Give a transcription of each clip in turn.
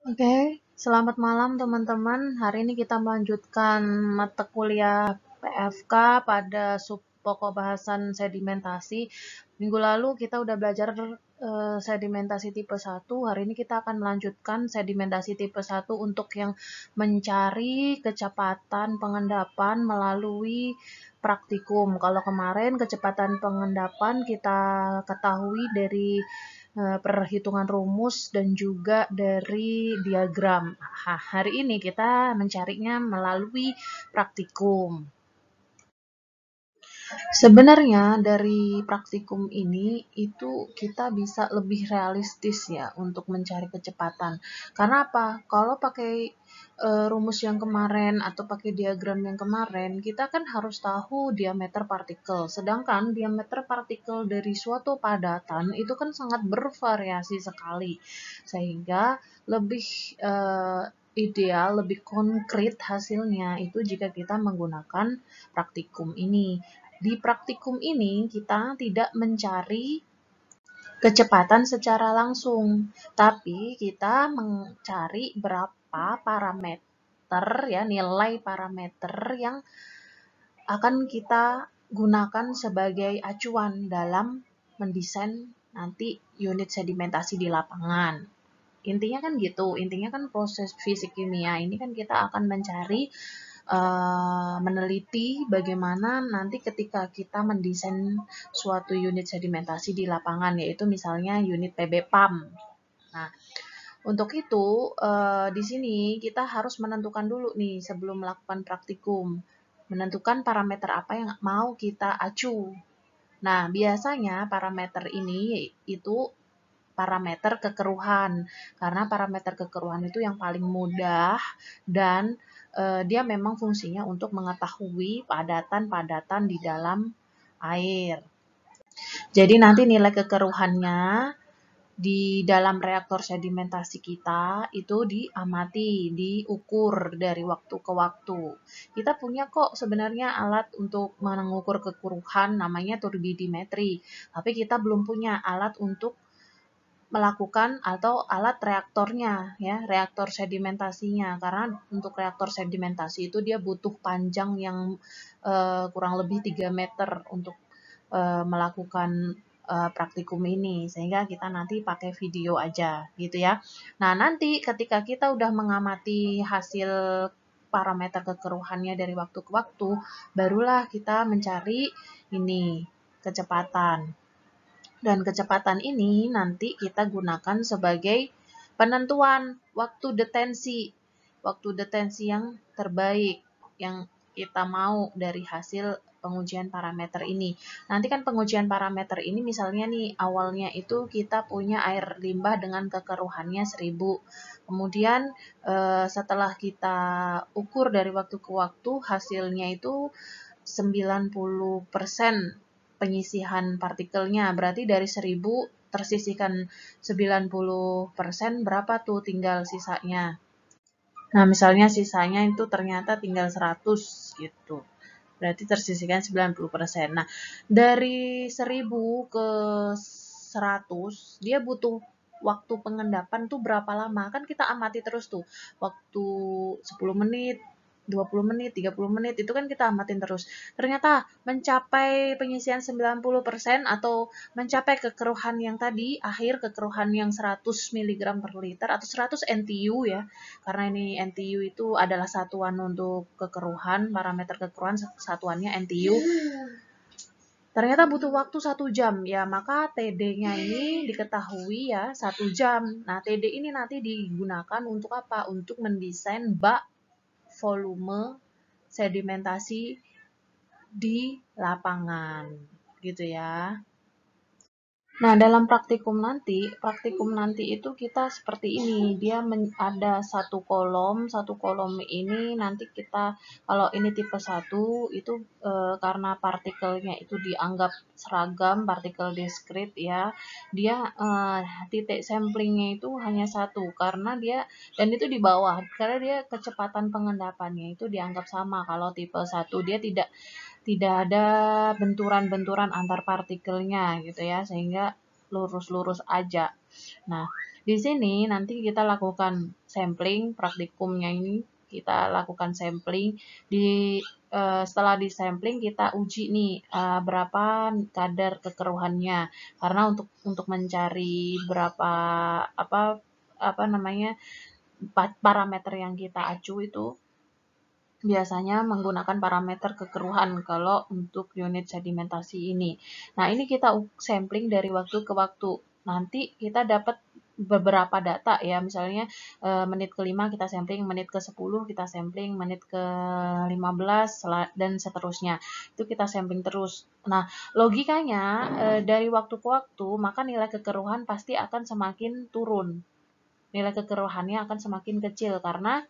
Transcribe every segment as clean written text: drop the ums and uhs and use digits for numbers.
Oke, selamat malam teman-teman. Hari ini kita melanjutkan mata kuliah PFK pada sub pokok bahasan sedimentasi. Minggu lalu kita udah belajar sedimentasi tipe 1. Hari ini kita akan melanjutkan sedimentasi tipe 1 untuk yang mencari kecepatan pengendapan melalui praktikum. Kalau kemarin kecepatan pengendapan kita ketahui dari perhitungan rumus dan juga dari diagram. Hari ini kita mencarinya melalui praktikum. Sebenarnya dari praktikum ini itu kita bisa lebih realistis ya untuk mencari kecepatan. Karena apa? Kalau pakai rumus yang kemarin atau pakai diagram yang kemarin, kita kan harus tahu diameter partikel. Sedangkan diameter partikel dari suatu padatan itu kan sangat bervariasi sekali. Sehingga lebih ideal, lebih konkret hasilnya itu jika kita menggunakan praktikum ini. Di praktikum ini kita tidak mencari kecepatan secara langsung, tapi kita mencari berapa parameter ya, nilai parameter yang akan kita gunakan sebagai acuan dalam mendesain nanti unit sedimentasi di lapangan. Intinya kan gitu, intinya kan proses fisik kimia ini kan kita akan mencari meneliti bagaimana nanti ketika kita mendesain suatu unit sedimentasi di lapangan, yaitu misalnya unit PB-PAM. Nah, untuk itu di sini kita harus menentukan dulu nih sebelum melakukan praktikum, menentukan parameter apa yang mau kita acu. Nah, biasanya parameter ini itu parameter kekeruhan, karena parameter kekeruhan itu yang paling mudah dan dia memang fungsinya untuk mengetahui padatan-padatan di dalam air. Jadi nanti nilai kekeruhannya di dalam reaktor sedimentasi kita itu diamati, diukur dari waktu ke waktu. Kita punya kok sebenarnya alat untuk mengukur kekeruhan namanya turbidimetri, tapi kita belum punya alat untuk melakukan atau alat reaktornya ya, reaktor sedimentasinya, karena untuk reaktor sedimentasi itu dia butuh panjang yang kurang lebih 3 meter untuk melakukan praktikum ini, sehingga kita nanti pakai video aja gitu ya. Nah, nanti ketika kita udah mengamati hasil parameter kekeruhannya dari waktu ke waktu, barulah kita mencari ini kecepatan. Dan kecepatan ini nanti kita gunakan sebagai penentuan waktu detensi. Waktu detensi yang terbaik yang kita mau dari hasil pengujian parameter ini. Nanti kan pengujian parameter ini misalnya nih awalnya itu kita punya air limbah dengan kekeruhannya 1000. Kemudian setelah kita ukur dari waktu ke waktu hasilnya itu 90% penyisihan partikelnya. Berarti dari 1000 tersisihkan 90%, berapa tuh tinggal sisanya. Nah, misalnya sisanya itu ternyata tinggal 100 gitu. Berarti tersisihkan 90%. Nah, dari 1000 ke 100, dia butuh waktu pengendapan tuh berapa lama? Kan kita amati terus tuh. Waktu 10 menit, 20 menit, 30 menit, itu kan kita amatin terus. Ternyata mencapai penyisian 90% atau mencapai kekeruhan yang tadi, akhir kekeruhan yang 100 mg per liter atau 100 NTU ya. Karena ini NTU itu adalah satuan untuk kekeruhan, parameter kekeruhan satuannya NTU. Ternyata butuh waktu 1 jam ya, maka TD-nya ini diketahui ya 1 jam. Nah, TD ini nanti digunakan untuk apa? Untuk mendesain bak volume sedimentasi di lapangan gitu ya. Nah, dalam praktikum nanti itu kita seperti ini, dia ada satu kolom ini nanti kita, kalau ini tipe 1, itu karena partikelnya itu dianggap seragam, partikel diskrit ya, dia titik samplingnya itu hanya 1, karena dia, dan itu di bawah, karena dia kecepatan pengendapannya itu dianggap sama, kalau tipe 1 dia tidak ada benturan-benturan antar partikelnya gitu ya, sehingga lurus-lurus aja. Nah, di sini nanti kita lakukan sampling praktikumnya ini, kita lakukan sampling setelah di sampling kita uji nih berapa kadar kekeruhannya, karena untuk mencari berapa apa namanya parameter yang kita acu itu biasanya menggunakan parameter kekeruhan kalau untuk unit sedimentasi ini. Nah, ini kita sampling dari waktu ke waktu. Nanti kita dapat beberapa data ya, misalnya menit ke-5 kita sampling, menit ke-10 kita sampling, menit ke-15 dan seterusnya. Itu kita sampling terus. Nah, logikanya dari waktu ke waktu, maka nilai kekeruhan pasti akan semakin turun. Nilai kekeruhannya akan semakin kecil karena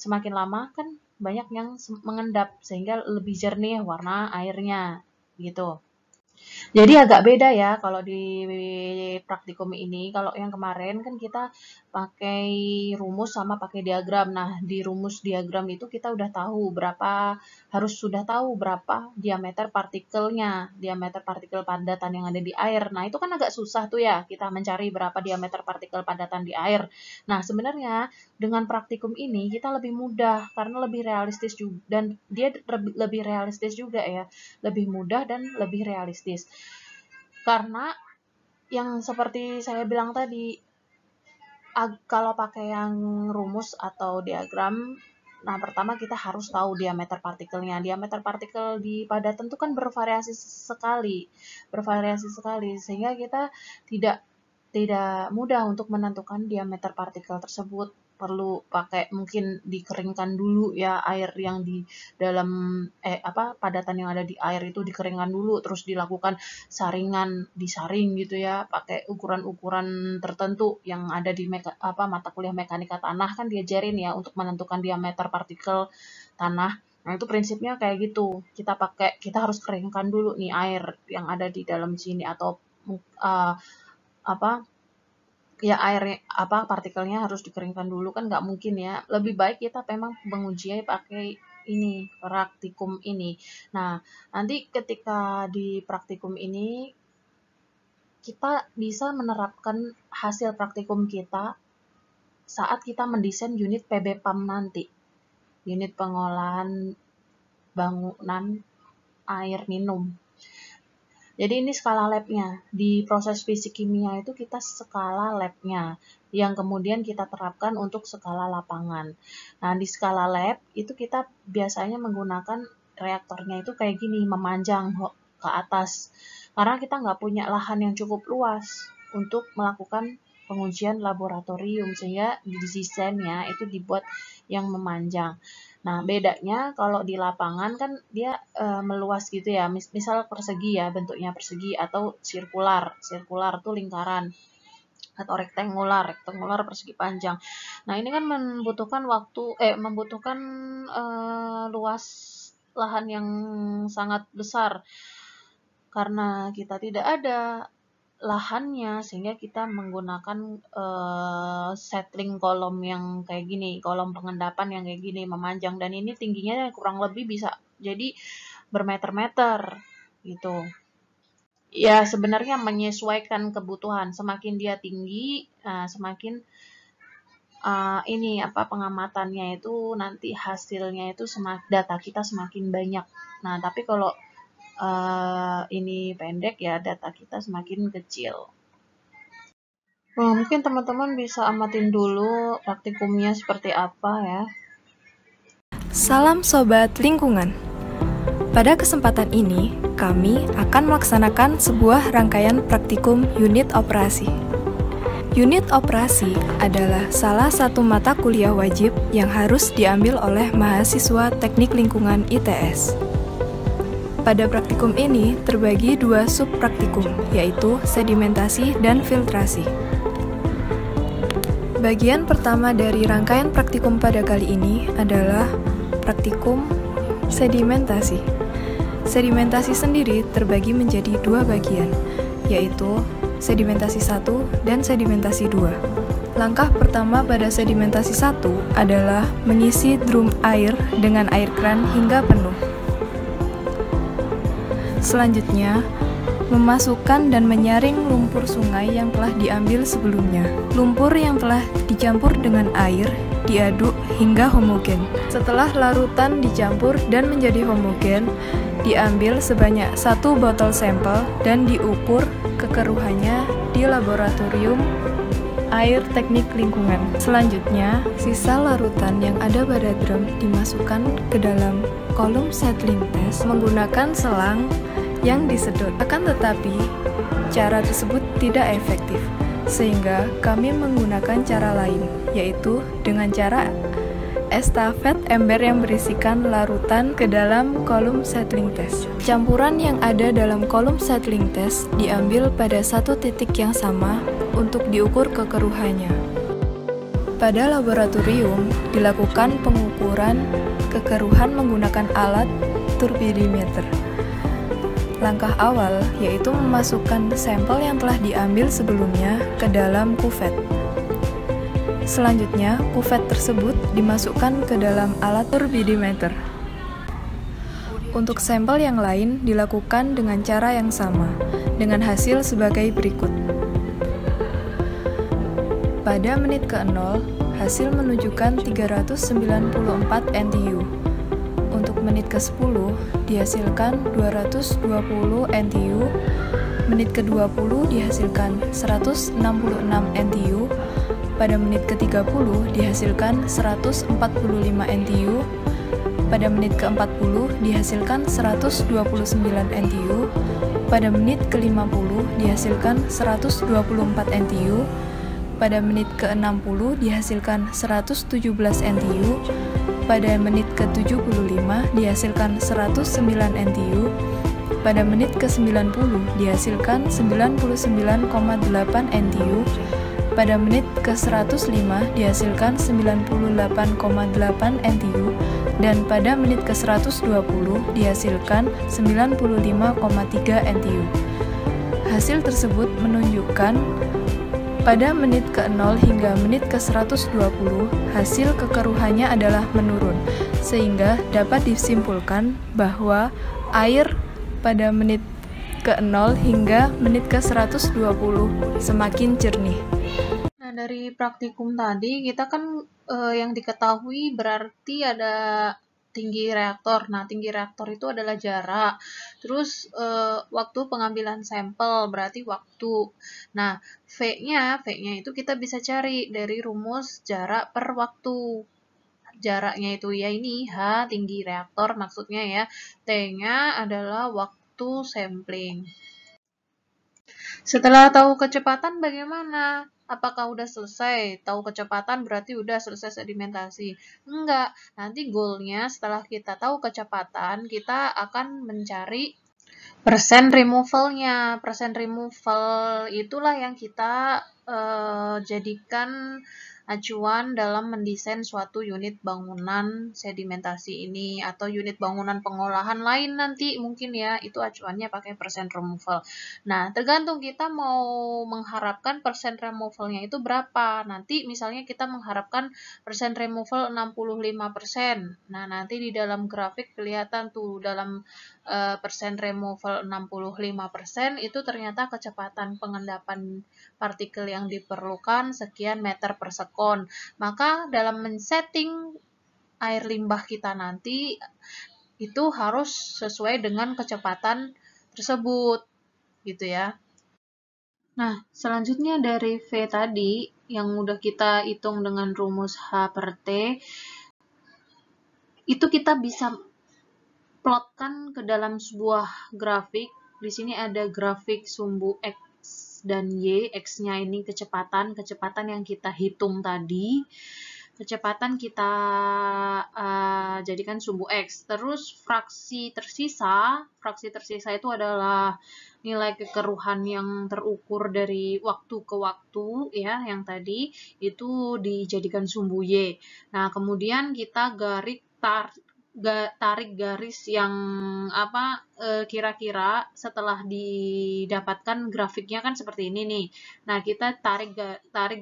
semakin lama kan banyak yang mengendap sehingga lebih jernih warna airnya gitu. Jadi agak beda ya kalau di praktikum ini. Kalau yang kemarin kan kita pakai rumus sama pakai diagram. Nah, di rumus diagram itu kita sudah tahu berapa diameter partikelnya, diameter partikel padatan yang ada di air. Nah, itu kan agak susah tuh ya, kita mencari berapa diameter partikel padatan di air. Nah, sebenarnya dengan praktikum ini kita lebih mudah karena lebih realistis juga, dan dia lebih realistis juga ya, lebih mudah dan lebih realistis. Karena yang seperti saya bilang tadi, kalau pakai yang rumus atau diagram, nah pertama kita harus tahu diameter partikelnya. Diameter partikel di padatan itu kan bervariasi sekali sehingga kita tidak mudah untuk menentukan diameter partikel tersebut. Perlu pakai mungkin dikeringkan dulu ya air yang di dalam padatan yang ada di air itu dikeringkan dulu, terus dilakukan disaring gitu ya, pakai ukuran-ukuran tertentu yang ada di mata kuliah mekanika tanah kan diajarin ya untuk menentukan diameter partikel tanah. Nah, itu prinsipnya kayak gitu. Kita harus keringkan dulu nih air yang ada di dalam sini, atau air partikelnya harus dikeringkan dulu, kan nggak mungkin ya. Lebih baik kita memang mengujinya pakai ini praktikum ini. Nah, nanti ketika di praktikum ini kita bisa menerapkan hasil praktikum kita saat kita mendesain unit PB-PAM nanti, unit pengolahan bangunan air minum. Jadi ini skala labnya. Di proses fisik kimia itu kita skala labnya yang kemudian kita terapkan untuk skala lapangan. Nah, di skala lab itu kita biasanya menggunakan reaktornya itu kayak gini, memanjang ke atas. Karena kita nggak punya lahan yang cukup luas untuk melakukan pengujian laboratorium, sehingga di desainnya itu dibuat yang memanjang. Nah, bedanya kalau di lapangan kan dia meluas gitu ya, misal persegi ya, bentuknya persegi atau sirkular. Sirkular tuh lingkaran, atau rektangular persegi panjang. Nah, ini kan membutuhkan luas lahan yang sangat besar. Karena kita tidak ada lahannya, sehingga kita menggunakan settling kolom yang kayak gini, kolom pengendapan yang kayak gini, memanjang, dan ini tingginya kurang lebih bisa jadi bermeter-meter gitu. Ya, sebenarnya menyesuaikan kebutuhan. Semakin dia tinggi, semakin pengamatannya itu nanti hasilnya itu data kita semakin banyak. Nah, tapi kalau ini pendek ya, data kita semakin kecil. Nah, mungkin teman-teman bisa amatin dulu praktikumnya seperti apa ya. Salam Sobat Lingkungan. Pada kesempatan ini, kami akan melaksanakan sebuah rangkaian praktikum unit operasi. Unit operasi adalah salah satu mata kuliah wajib yang harus diambil oleh mahasiswa Teknik Lingkungan ITS. Pada praktikum ini terbagi 2 subpraktikum, yaitu sedimentasi dan filtrasi. Bagian pertama dari rangkaian praktikum pada kali ini adalah praktikum sedimentasi. Sedimentasi sendiri terbagi menjadi 2 bagian, yaitu sedimentasi 1 dan sedimentasi 2. Langkah pertama pada sedimentasi 1 adalah mengisi drum air dengan air kran hingga penuh. Selanjutnya, memasukkan dan menyaring lumpur sungai yang telah diambil sebelumnya. Lumpur yang telah dicampur dengan air diaduk hingga homogen. Setelah larutan dicampur dan menjadi homogen, diambil sebanyak 1 botol sampel dan diukur kekeruhannya di laboratorium air teknik lingkungan. Selanjutnya, sisa larutan yang ada pada drum dimasukkan ke dalam kolom settling test menggunakan selang yang disedot. Akan tetapi, cara tersebut tidak efektif, sehingga kami menggunakan cara lain, yaitu dengan cara estafet ember yang berisikan larutan ke dalam kolom settling test. Campuran yang ada dalam kolom settling test diambil pada satu titik yang sama untuk diukur kekeruhannya. Pada laboratorium, dilakukan pengukuran kekeruhan menggunakan alat turbidimeter. Langkah awal yaitu memasukkan sampel yang telah diambil sebelumnya ke dalam kuvet. Selanjutnya, kuvet tersebut dimasukkan ke dalam alat turbidimeter. Untuk sampel yang lain dilakukan dengan cara yang sama, dengan hasil sebagai berikut. Pada menit ke-0, hasil menunjukkan 394 NTU. Untuk menit ke-10, dihasilkan 220 NTU. Menit ke-20 dihasilkan 166 NTU. Pada menit ke-30 dihasilkan 145 NTU. Pada menit ke-40 dihasilkan 129 NTU. Pada menit ke-50 dihasilkan 124 NTU. Pada menit ke-60 dihasilkan 117 NTU. Pada menit ke-75 dihasilkan 109 NTU. Pada menit ke-90 dihasilkan 99,8 NTU. Pada menit ke-105 dihasilkan 98,8 NTU. Dan pada menit ke-120 dihasilkan 95,3 NTU. Hasil tersebut menunjukkan pada menit ke-0 hingga menit ke-120, hasil kekeruhannya adalah menurun, sehingga dapat disimpulkan bahwa air pada menit ke-0 hingga menit ke-120 semakin jernih. Nah, dari praktikum tadi, kita kan yang diketahui berarti ada tinggi reaktor. Nah, tinggi reaktor itu adalah jarak. Terus waktu pengambilan sampel berarti waktu. Nah, V-nya itu kita bisa cari dari rumus jarak per waktu. Jaraknya itu ya ini H, tinggi reaktor maksudnya ya. T-nya adalah waktu sampling. Setelah tahu kecepatan bagaimana? Apakah udah selesai? Tahu kecepatan berarti udah selesai sedimentasi? Enggak. Nanti goalnya setelah kita tahu kecepatan, kita akan mencari persen removal-nya. Persen removal itulah yang kita jadikan acuan dalam mendesain suatu unit bangunan sedimentasi ini atau unit bangunan pengolahan lain nanti mungkin ya, itu acuannya pakai persen removal. Nah, tergantung kita mau mengharapkan persen removal-nya itu berapa. Nanti misalnya kita mengharapkan persen removal 65%. Nah, nanti di dalam grafik kelihatan tuh dalam persen removal 65% itu ternyata kecepatan pengendapan partikel yang diperlukan sekian meter per sekon. Maka dalam men-setting air limbah kita nanti itu harus sesuai dengan kecepatan tersebut gitu ya. Nah, selanjutnya dari V tadi yang udah kita hitung dengan rumus H per T, itu kita bisa plotkan ke dalam sebuah grafik. Di sini ada grafik sumbu X dan Y. X-nya ini kecepatan yang kita hitung tadi. Kecepatan kita jadikan sumbu X. Terus fraksi tersisa itu adalah nilai kekeruhan yang terukur dari waktu ke waktu ya, yang tadi itu dijadikan sumbu Y. Nah, kemudian kita tarik garis yang kira-kira setelah didapatkan grafiknya kan seperti ini nih. Nah, kita tarik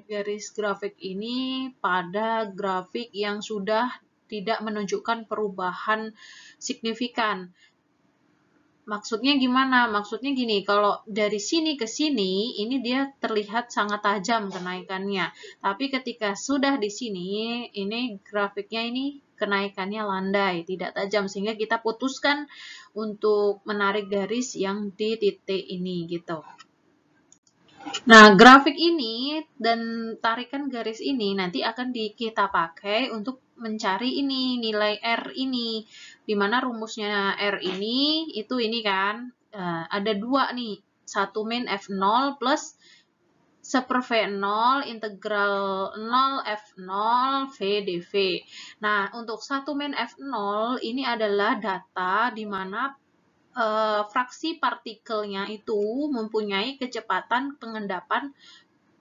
garis grafik ini pada grafik yang sudah tidak menunjukkan perubahan signifikan. Maksudnya gimana? Maksudnya gini, kalau dari sini ke sini, ini dia terlihat sangat tajam kenaikannya. Tapi ketika sudah di sini, ini grafiknya ini kenaikannya landai, tidak tajam. Sehingga kita putuskan untuk menarik garis yang di titik ini gitu. Nah, grafik ini dan tarikan garis ini nanti akan kita pakai untuk mencari ini nilai R ini, dimana rumusnya R ini itu ini kan ada dua nih, satu min F0 plus seper V0 integral 0 F0 V dV. Nah, untuk satu min F0 ini adalah data dimana fraksi partikelnya itu mempunyai kecepatan pengendapan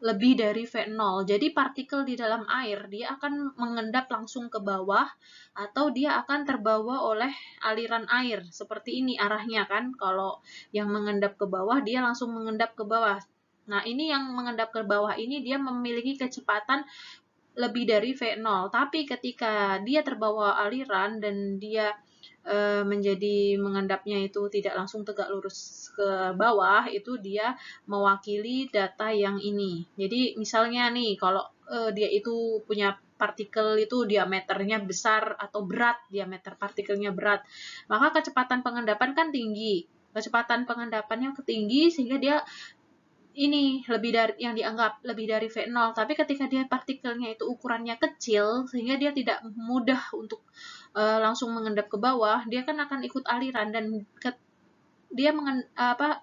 lebih dari V0. Jadi partikel di dalam air dia akan mengendap langsung ke bawah atau dia akan terbawa oleh aliran air. Seperti ini arahnya kan. Kalau yang mengendap ke bawah dia langsung mengendap ke bawah. Nah, ini yang mengendap ke bawah ini dia memiliki kecepatan lebih dari V0. Tapi ketika dia terbawa aliran dan dia menjadi mengendapnya itu tidak langsung tegak lurus ke bawah, itu dia mewakili data yang ini. Jadi misalnya nih, kalau dia itu punya partikel itu diameternya besar atau berat, diameter partikelnya berat, maka kecepatan pengendapan kan tinggi. Kecepatan pengendapannya tinggi sehingga dia ini lebih dari yang dianggap lebih dari V0, tapi ketika dia partikelnya itu ukurannya kecil sehingga dia tidak mudah untuk langsung mengendap ke bawah, dia kan akan ikut aliran dan dia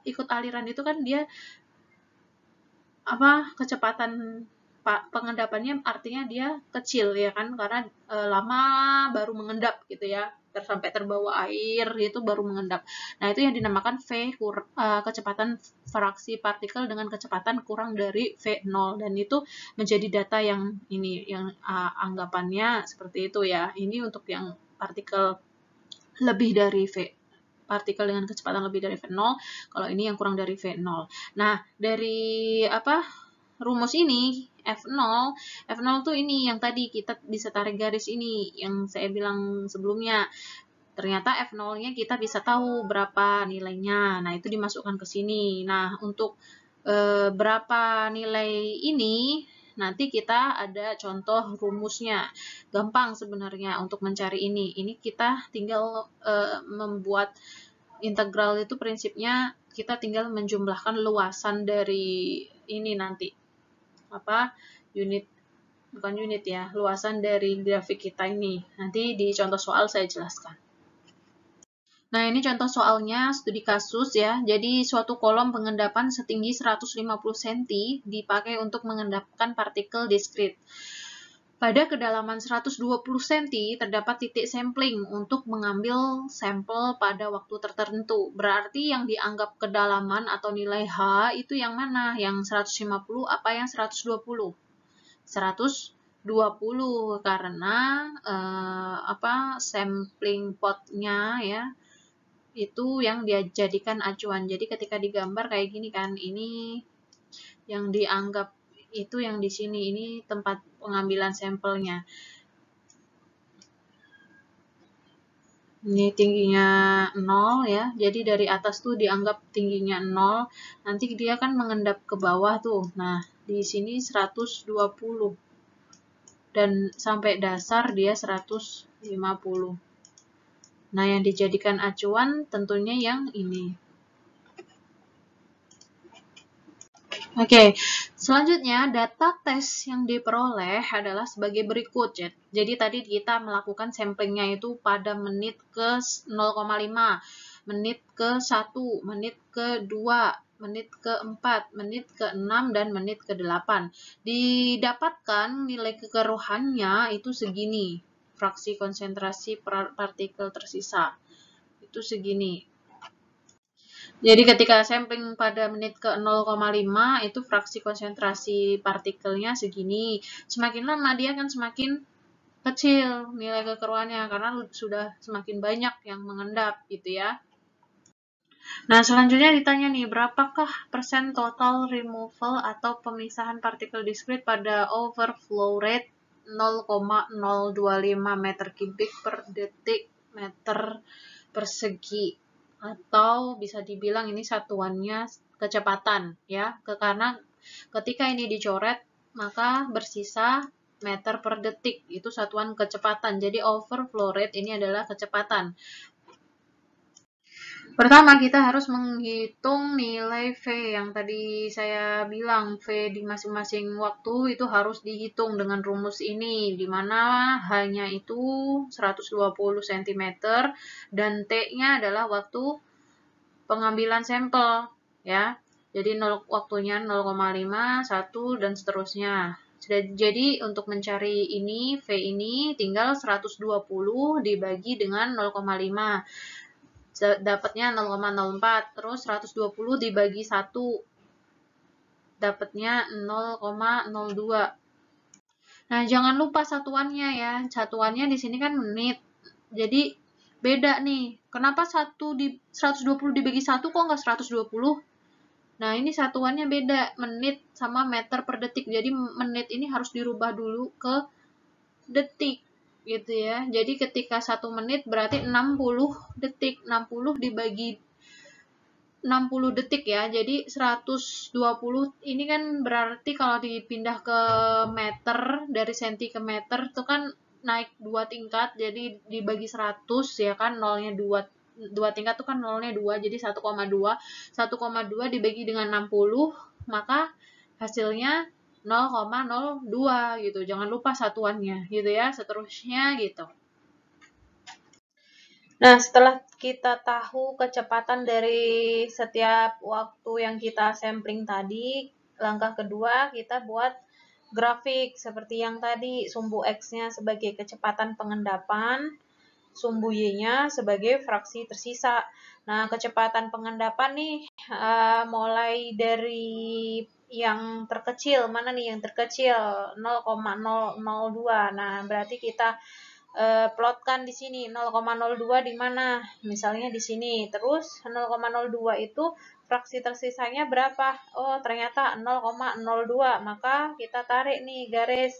ikut aliran itu kan dia kecepatan pengendapannya artinya dia kecil ya kan, karena lama baru mengendap gitu ya, sampai terbawa air itu baru mengendap. Nah, itu yang dinamakan kecepatan fraksi partikel dengan kecepatan kurang dari V0, dan itu menjadi data yang ini yang anggapannya seperti itu ya. Ini untuk yang partikel lebih dari partikel dengan kecepatan lebih dari V0, kalau ini yang kurang dari V0. Nah, dari rumus ini F0 tuh ini yang tadi kita bisa tarik garis ini yang saya bilang sebelumnya. Ternyata F0-nya kita bisa tahu berapa nilainya. Nah, itu dimasukkan ke sini. Nah, untuk berapa nilai ini nanti kita ada contoh rumusnya. Gampang sebenarnya untuk mencari ini. Ini kita tinggal membuat integral itu prinsipnya kita tinggal menjumlahkan luasan dari ini nanti. Luasan dari grafik kita ini. Nanti di contoh soal saya jelaskan. Nah, ini contoh soalnya studi kasus ya. Jadi, suatu kolom pengendapan setinggi 150 cm dipakai untuk mengendapkan partikel diskrit. Pada kedalaman 120 cm terdapat titik sampling untuk mengambil sampel pada waktu tertentu. Berarti yang dianggap kedalaman atau nilai H itu yang mana? Yang 150 apa yang 120? 120 karena sampling potnya ya itu yang dia jadikan acuan. Jadi ketika digambar kayak gini kan, ini yang dianggap itu yang di sini, ini tempat pengambilan sampelnya. Ini tingginya 0 ya, jadi dari atas tuh dianggap tingginya 0, nanti dia kan mengendap ke bawah tuh. Nah, di sini 120 dan sampai dasar dia 150. Nah, yang dijadikan acuan tentunya yang ini. Oke, selanjutnya data tes yang diperoleh adalah sebagai berikut. Jadi tadi kita melakukan samplingnya itu pada menit ke 0,5, menit ke 1, menit ke 2, menit ke 4, menit ke 6, dan menit ke 8. Didapatkan nilai kekeruhannya itu segini. Fraksi konsentrasi partikel tersisa itu segini. Jadi ketika sampling pada menit ke 0,5 itu fraksi konsentrasi partikelnya segini. Semakin lama dia akan semakin kecil nilai kekeruhannya karena sudah semakin banyak yang mengendap gitu ya. Nah, selanjutnya ditanya nih, berapakah persen total removal atau pemisahan partikel diskrit pada overflow rate 0,025 meter kubik per detik meter persegi atau bisa dibilang ini satuannya kecepatan ya, karena ketika ini dicoret maka bersisa meter per detik, itu satuan kecepatan. Jadi overflow rate ini adalah kecepatan. Pertama, kita harus menghitung nilai V yang tadi saya bilang. V di masing-masing waktu itu harus dihitung dengan rumus ini, di mana hanya itu 120 cm dan T-nya adalah waktu pengambilan sampel ya. Jadi waktunya 0,5, 1 dan seterusnya. Jadi untuk mencari ini V ini tinggal 120 dibagi dengan 0,5. Dapatnya 0,04, terus 120 dibagi 1 dapatnya 0,02. Nah, jangan lupa satuannya ya. Satuannya di sini kan menit. Jadi beda nih. Kenapa 120 dibagi 1 kok nggak 120? Nah, ini satuannya beda, menit sama meter per detik. Jadi menit ini harus dirubah dulu ke detik gitu ya. Jadi ketika 1 menit berarti 60 detik. 60 dibagi 60 detik ya. Jadi 120 ini kan berarti kalau dipindah ke meter, dari senti ke meter itu kan naik 2 tingkat. Jadi dibagi 100 ya kan, nolnya 2 tingkat itu kan nolnya 2, jadi 1,2. 1,2 dibagi dengan 60, maka hasilnya 0,02 gitu. Jangan lupa satuannya gitu ya, seterusnya gitu. Nah, setelah kita tahu kecepatan dari setiap waktu yang kita sampling tadi, langkah kedua kita buat grafik seperti yang tadi, sumbu X-nya sebagai kecepatan pengendapan, sumbu Y-nya sebagai fraksi tersisa. Nah, kecepatan pengendapan nih mulai dari yang terkecil, mana nih yang terkecil? 0,002. Nah, berarti kita plotkan di sini 0,02 di mana? Misalnya di sini. Terus 0,02 itu fraksi tersisanya berapa? Oh, ternyata 0,02. Maka kita tarik nih garis.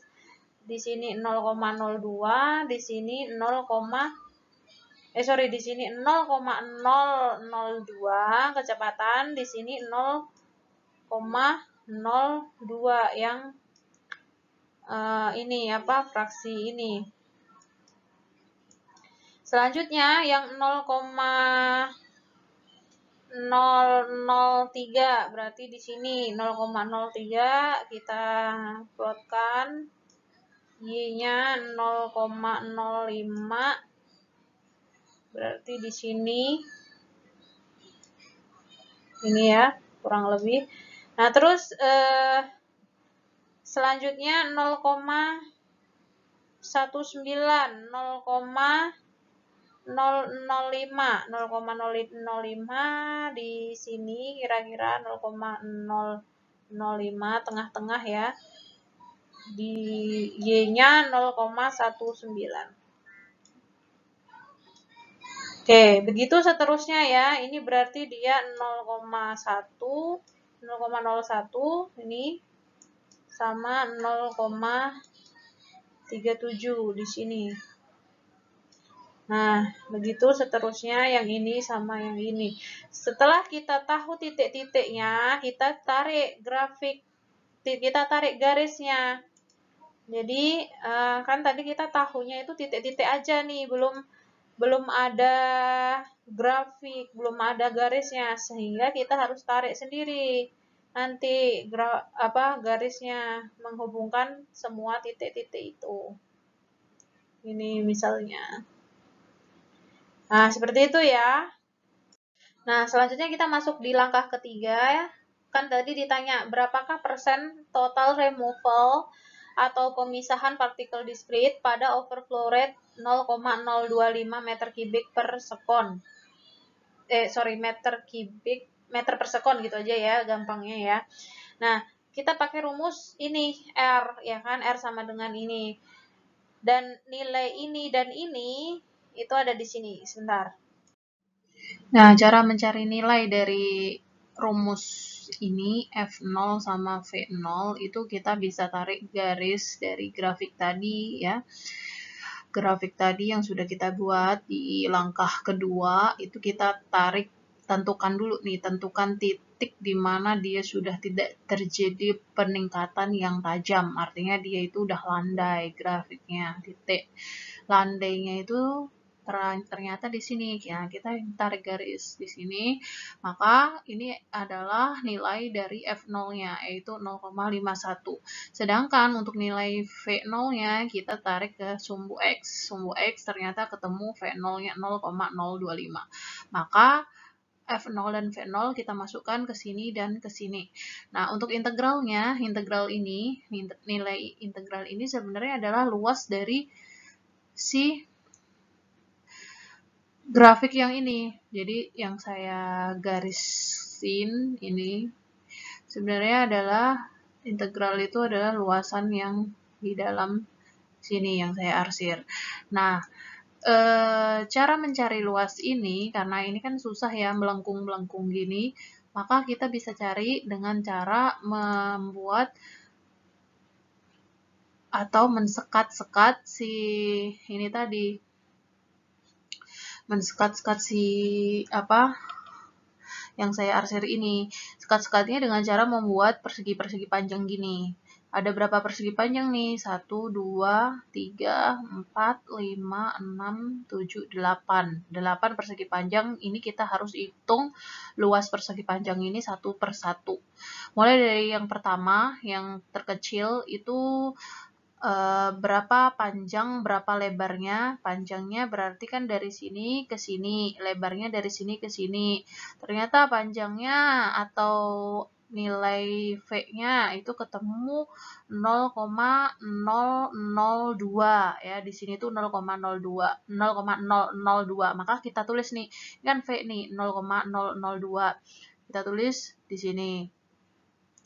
Di sini 0,02, di sini 0, di sini 0,002 kecepatan, di sini 0,02 yang ini apa? Fraksi ini. Selanjutnya yang 0,003 berarti di sini 0,03 kita plotkan, Y-nya 0,05 berarti di sini ini ya kurang lebih. Nah, terus selanjutnya 0,19 0,005 di sini kira-kira 0,005 tengah-tengah ya. Di Y-nya 0,19. Oke, begitu seterusnya ya. Ini berarti dia 0,01 ini sama 0,37 di sini. Nah, begitu seterusnya yang ini sama yang ini. Setelah kita tahu titik-titiknya, kita tarik grafik, kita tarik garisnya. Jadi, kan tadi kita tahunya itu titik-titik aja nih, belum ada grafik, belum ada garisnya, sehingga kita harus tarik sendiri. Nanti garisnya menghubungkan semua titik-titik itu. Ini misalnya. Nah, seperti itu ya. Nah, selanjutnya kita masuk di langkah ketiga ya. Kan tadi ditanya berapakah persen total removal atau pemisahan partikel discrete pada overflow rate 0,025 meter kubik per sekon. Meter per sekon gitu aja ya, gampangnya ya. Nah, kita pakai rumus ini, R, ya kan, R sama dengan ini. Dan nilai ini dan ini itu ada di sini, sebentar. Nah, cara mencari nilai dari rumus ini F0 sama V0 itu kita bisa tarik garis dari grafik tadi ya. grafik tadi yang sudah kita buat di langkah kedua, itu kita tentukan dulu nih, tentukan titik di mana dia sudah tidak terjadi peningkatan yang tajam. Artinya dia itu udah landai grafiknya. Titik landainya itu ternyata di sini. Ya, kita tarik garis di sini. Maka ini adalah nilai dari F0-nya, yaitu 0,51. Sedangkan untuk nilai V0-nya kita tarik ke sumbu X. Sumbu X ternyata ketemu V0-nya 0,025. Maka F0 dan V0 kita masukkan ke sini dan ke sini. Nah, untuk integralnya, nilai integral ini sebenarnya adalah luas dari si grafik yang ini. Jadi yang saya garisin ini sebenarnya adalah integral itu adalah luasan yang di dalam sini yang saya arsir. Nah, cara mencari luas ini, karena ini kan susah ya melengkung-melengkung gini, maka kita bisa cari dengan cara membuat atau mensekat-sekat si ini tadi. Mensekat-sekat si apa yang saya arsir ini. Sekat-sekatnya dengan cara membuat persegi-persegi panjang gini. Ada berapa persegi panjang nih? 1, 2, 3, 4, 5, 6, 7, 8. 8 persegi panjang. Ini kita harus hitung luas persegi panjang ini satu per satu. Mulai dari yang pertama, yang terkecil itu berapa panjang, berapa lebarnya. Panjangnya berarti kan dari sini ke sini, lebarnya dari sini ke sini. Ternyata panjangnya atau nilai V-nya itu ketemu 0,002 ya. Di sini tuh 0,02, 0,002. Maka kita tulis nih, kan V nih 0,002. Kita tulis di sini.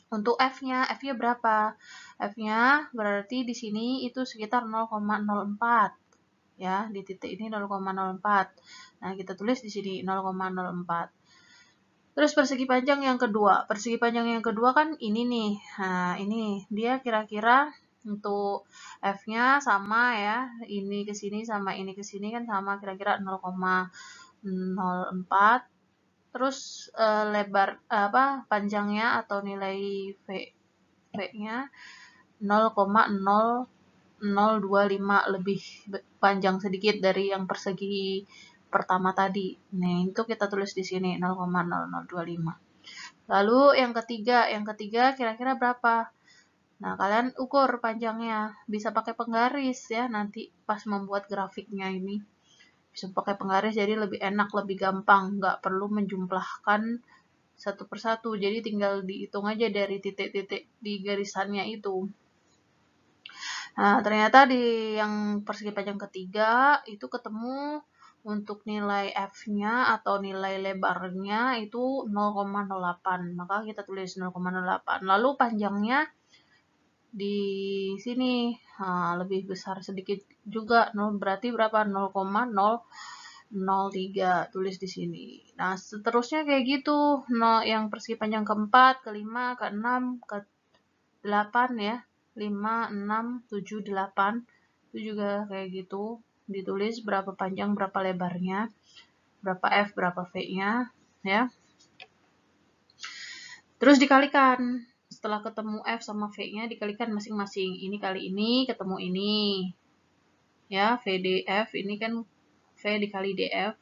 Untuk F-nya berapa? F-nya berarti di sini itu sekitar 0,04. Ya, di titik ini 0,04. Nah, kita tulis di sini 0,04. Terus persegi panjang yang kedua. Persegi panjang yang kedua kan ini nih. Nah, ini dia kira-kira untuk F-nya sama ya. Ini ke sini sama ini ke sini kan sama kira-kira 0,04. Terus lebar panjangnya atau nilai V-nya 0,0025 lebih panjang sedikit dari yang persegi pertama tadi. Nah, itu kita tulis di sini 0,0025. Lalu yang ketiga kira-kira berapa? Nah, kalian ukur panjangnya. Bisa pakai penggaris ya nanti pas membuat grafiknya ini. Bisa pakai penggaris jadi lebih enak, lebih gampang, nggak perlu menjumlahkan satu persatu, jadi tinggal dihitung aja dari titik-titik di garisannya itu. Nah, ternyata di yang persegi panjang ketiga itu ketemu untuk nilai F-nya atau nilai lebarnya itu 0,08, maka kita tulis 0,08. Lalu panjangnya di sini lebih besar sedikit juga, berarti berapa? 0,003 tulis di sini. Nah, seterusnya kayak gitu. Yang persegi panjang keempat, kelima, keenam, ke-8 ya. 5, 6, 7, 8. Itu juga kayak gitu. Ditulis berapa panjang, berapa lebarnya, berapa F, berapa V-nya ya. Terus dikalikan. Setelah ketemu F sama V-nya dikalikan masing-masing. Ini kali ini ketemu ini. Ya, VDF ini kan V dikali DF.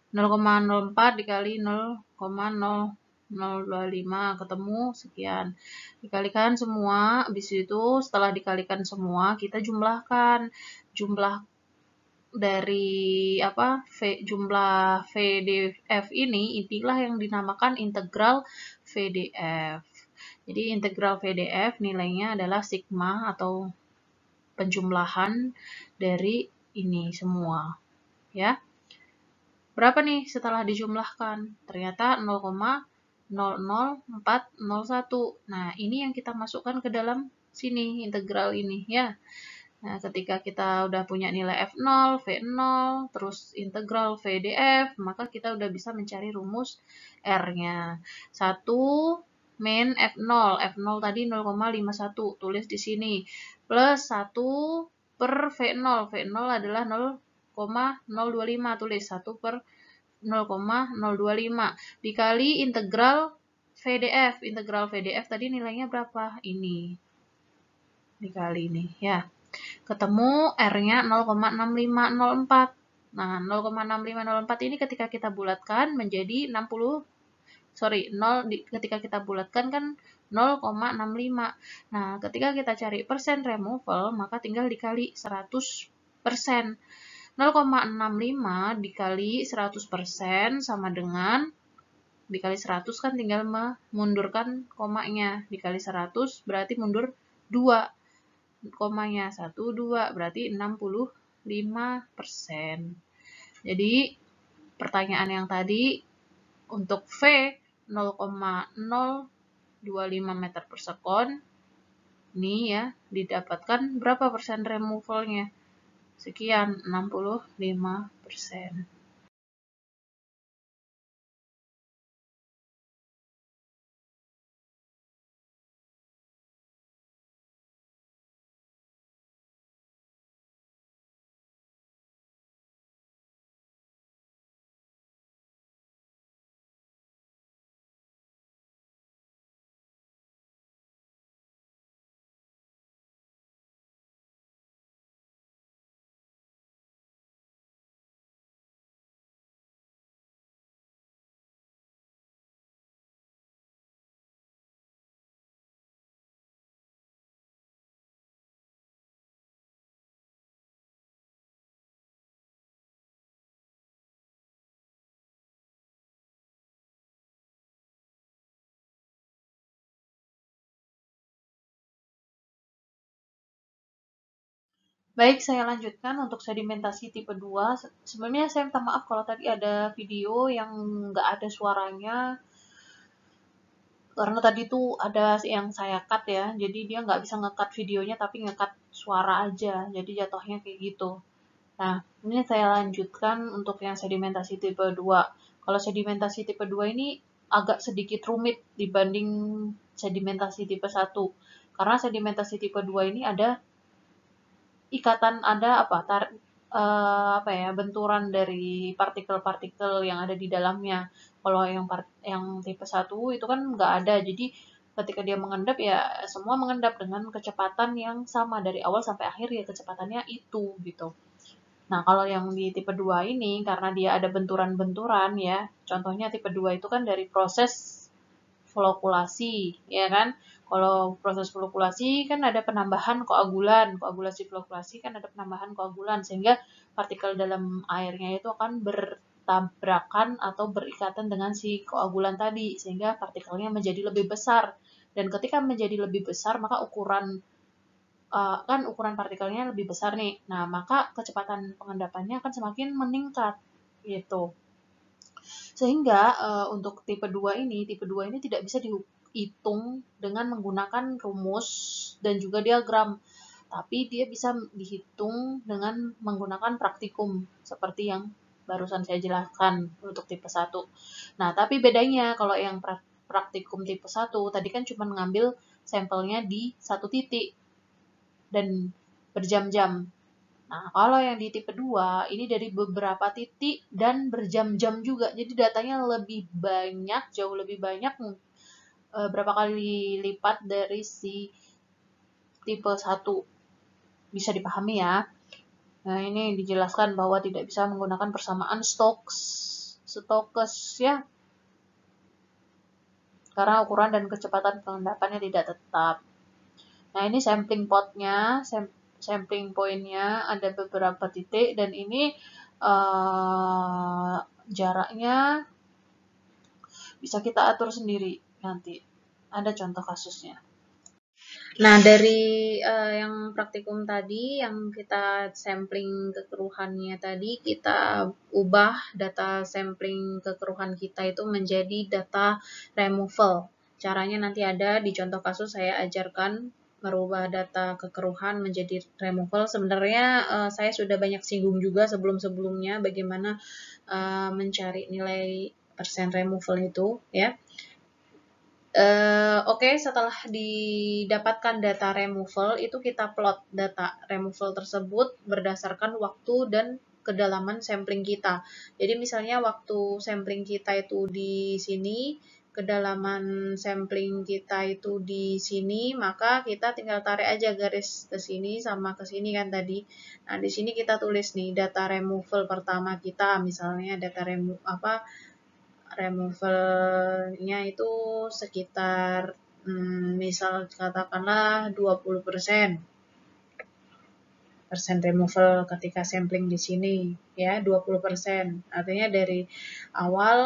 0,04 dikali 0,0025 ketemu sekian. Dikalikan semua, habis itu setelah dikalikan semua kita jumlahkan. Jumlah dari jumlah VDF ini inilah yang dinamakan integral VDF. Jadi integral VDF nilainya adalah sigma atau penjumlahan dari ini semua. Ya. Berapa nih setelah dijumlahkan? Ternyata 0,00401. Nah, ini yang kita masukkan ke dalam sini, integral ini ya. Nah, ketika kita udah punya nilai F0, V0, terus integral VDF, maka kita udah bisa mencari rumus R-nya. 1 min F0. F0 tadi 0,51, tulis di sini. Plus 1 per V0. V0 adalah 0,025, tulis 1 per 0,025 dikali integral VDF. Integral VDF tadi nilainya berapa? Ini. Dikali ini ya. Ketemu R-nya 0,6504. Nah, 0,6504 ini ketika kita bulatkan menjadi 0 ketika kita bulatkan kan 0,65. Nah, ketika kita cari persen removal, maka tinggal dikali 100%. 0,65 dikali 100% sama dengan dikali 100 kan tinggal memundurkan komanya. Dikali 100 berarti mundur 2. Komanya 1, 2 berarti 65%. Jadi pertanyaan yang tadi untuk V 0,025 meter per sekon ini ya didapatkan berapa persen removalnya? Sekian, 65%. Baik, saya lanjutkan untuk sedimentasi tipe 2. Sebenarnya saya minta maaf kalau tadi ada video yang nggak ada suaranya. Karena tadi tuh ada yang saya cut ya. Jadi dia nggak bisa nge-cut videonya tapi nge-cut suara aja. Jadi jatuhnya kayak gitu. Nah, ini saya lanjutkan untuk yang sedimentasi tipe 2. Kalau sedimentasi tipe 2 ini agak sedikit rumit dibanding sedimentasi tipe 1. Karena sedimentasi tipe 2 ini ada ikatan, ada benturan dari partikel-partikel yang ada di dalamnya. Kalau yang tipe 1 itu kan nggak ada. Jadi ketika dia mengendap ya semua mengendap dengan kecepatan yang sama dari awal sampai akhir ya kecepatannya itu gitu. Nah, kalau yang di tipe 2 ini karena dia ada benturan-benturan ya. Contohnya tipe 2 itu kan dari proses flokulasi, ya kan? Kalau proses flokulasi kan ada penambahan koagulan, koagulasi flokulasi kan ada penambahan koagulan, sehingga partikel dalam airnya itu akan bertabrakan atau berikatan dengan si koagulan tadi, sehingga partikelnya menjadi lebih besar. Dan ketika menjadi lebih besar, maka ukuran partikelnya lebih besar nih. Nah, maka kecepatan pengendapannya akan semakin meningkat, gitu. Sehingga untuk tipe 2 ini tidak bisa dihitung dengan menggunakan rumus dan juga diagram, tapi dia bisa dihitung dengan menggunakan praktikum seperti yang barusan saya jelaskan untuk tipe 1. Nah, tapi bedanya kalau yang praktikum tipe 1 tadi kan cuma ngambil sampelnya di satu titik dan berjam-jam. Nah, kalau yang di tipe 2, ini dari beberapa titik dan berjam-jam juga. Jadi datanya lebih banyak, jauh lebih banyak, berapa kali lipat dari si tipe 1. Bisa dipahami ya. Nah, ini dijelaskan bahwa tidak bisa menggunakan persamaan Stokes ya. Karena ukuran dan kecepatan pengendapannya tidak tetap. Nah, ini sampling potnya, sampling pointnya ada beberapa titik dan ini jaraknya bisa kita atur sendiri nanti. Ada contoh kasusnya. Nah, dari yang praktikum tadi, yang kita sampling kekeruhannya tadi, kita ubah data sampling kekeruhan kita itu menjadi data removal. Caranya nanti ada di contoh kasus saya ajarkan merubah data kekeruhan menjadi removal. Sebenarnya saya sudah banyak singgung juga sebelum-sebelumnya bagaimana mencari nilai persen removal itu ya. Oke, setelah didapatkan data removal, itu kita plot data removal tersebut berdasarkan waktu dan kedalaman sampling kita. Jadi misalnya waktu sampling kita itu di sini, kedalaman sampling kita itu di sini, maka kita tinggal tarik aja garis ke sini sama ke sini kan tadi. Nah, di sini kita tulis nih data removal pertama kita, misalnya data removalnya itu sekitar misal katakanlah 20% removal ketika sampling di sini ya, 20%. Artinya dari awal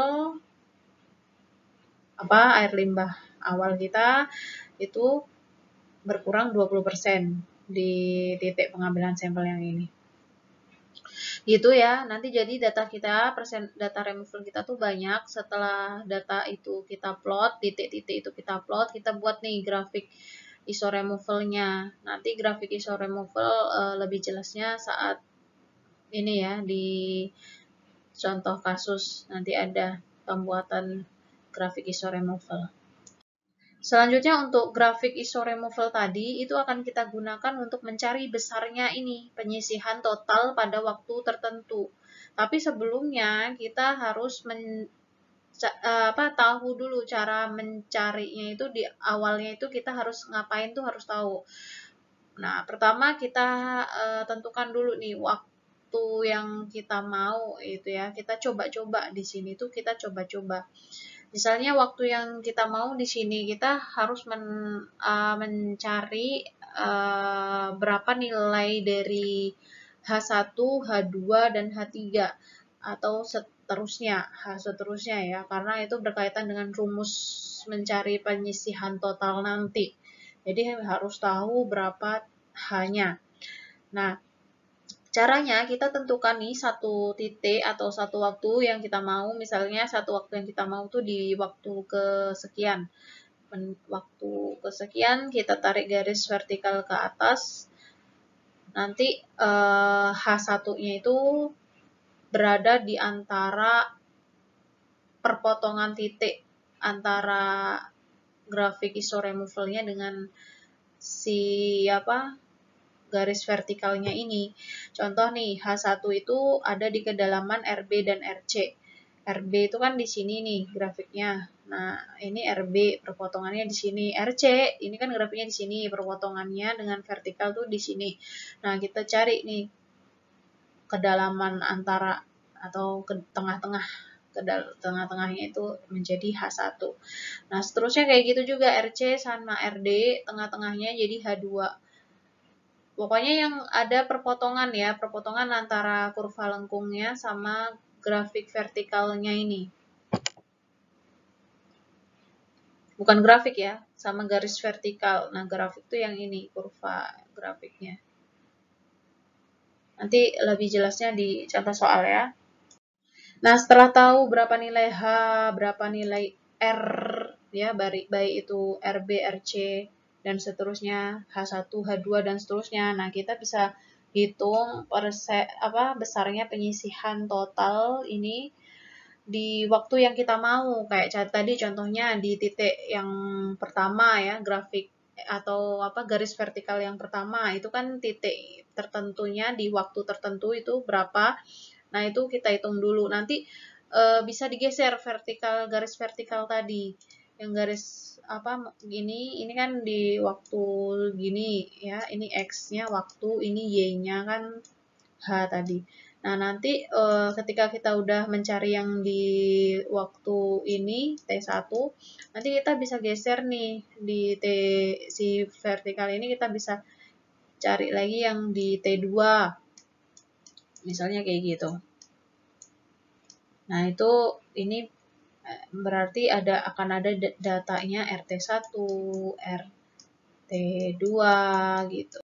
air limbah awal kita itu berkurang 20% di titik pengambilan sampel yang ini. Gitu ya, nanti jadi data kita, data removal kita tuh banyak. Setelah data itu kita plot, titik-titik itu kita plot, kita buat nih grafik ISO removalnya. Nanti grafik ISO removal lebih jelasnya saat ini ya, di contoh kasus nanti ada pembuatan grafik ISO removal. Selanjutnya untuk grafik ISO removal tadi itu akan kita gunakan untuk mencari besarnya ini penyisihan total pada waktu tertentu. Tapi sebelumnya kita harus tahu dulu cara mencarinya itu di awalnya itu kita harus ngapain tuh harus tahu. Nah, pertama kita tentukan dulu nih waktu yang kita mau itu ya. Kita coba-coba di sini tuh kita coba-coba. Misalnya waktu yang kita mau di sini kita harus mencari berapa nilai dari H1, H2, dan H3 atau seterusnya ya, karena itu berkaitan dengan rumus mencari penyisihan total nanti. Jadi harus tahu berapa H-nya. Nah, caranya kita tentukan nih satu titik atau satu waktu yang kita mau, misalnya satu waktu yang kita mau tuh di waktu kesekian. Waktu kesekian kita tarik garis vertikal ke atas. Nanti H1-nya itu berada di antara perpotongan titik antara grafik ISO removalnya dengan si garis vertikalnya ini. Contoh nih, H1 itu ada di kedalaman RB dan RC. RB itu kan di sini nih grafiknya. Nah, ini RB perpotongannya di sini. RC ini kan grafiknya di sini, perpotongannya dengan vertikal tuh di sini. Nah, kita cari nih kedalaman antara atau ke tengah-tengah, tengah-tengahnya itu menjadi H1. Nah, seterusnya kayak gitu juga RC sama RD, tengah-tengahnya jadi H2. Pokoknya yang ada perpotongan ya, perpotongan antara kurva lengkungnya sama grafik vertikalnya ini. Bukan grafik ya, sama garis vertikal. Nah, grafik itu yang ini, kurva grafiknya. Nanti lebih jelasnya di contoh soal ya. Nah, setelah tahu berapa nilai H, berapa nilai R, ya, baik itu RB, RC, dan seterusnya, H1, H2, dan seterusnya. Nah, kita bisa hitung besarnya penyisihan total ini di waktu yang kita mau. Kayak tadi contohnya di titik yang pertama ya, grafik atau garis vertikal yang pertama, itu kan titik tertentunya di waktu tertentu itu berapa. Nah, itu kita hitung dulu. Nanti bisa digeser garis vertikal tadi. Yang garis ini kan di waktu gini ya, ini X-nya waktu, ini Y-nya kan H tadi. Nah, nanti ketika kita udah mencari yang di waktu ini T1, nanti kita bisa geser nih di si vertikal ini, kita bisa cari lagi yang di T2. Misalnya kayak gitu. Nah, itu ini berarti akan ada datanya RT1, RT2 gitu.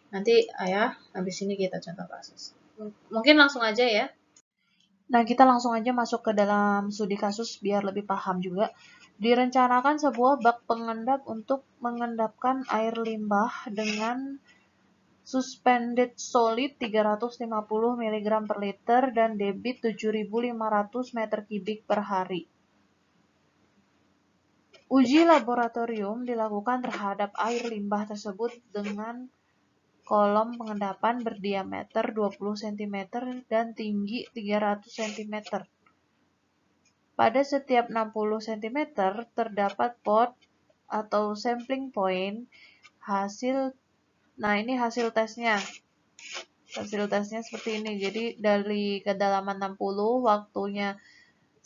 Nanti ya, habis ini kita contoh kasus. Mungkin langsung aja ya. Nah, kita langsung aja masuk ke dalam studi kasus biar lebih paham juga. Direncanakan sebuah bak pengendap untuk mengendapkan air limbah dengan suspended solid 350 mg per liter dan debit 7.500 meter kubik per hari. Uji laboratorium dilakukan terhadap air limbah tersebut dengan kolom pengendapan berdiameter 20 cm dan tinggi 300 cm. Pada setiap 60 cm terdapat pot atau sampling point Nah, ini hasil tesnya. Hasil tesnya seperti ini. Jadi dari kedalaman 60, waktunya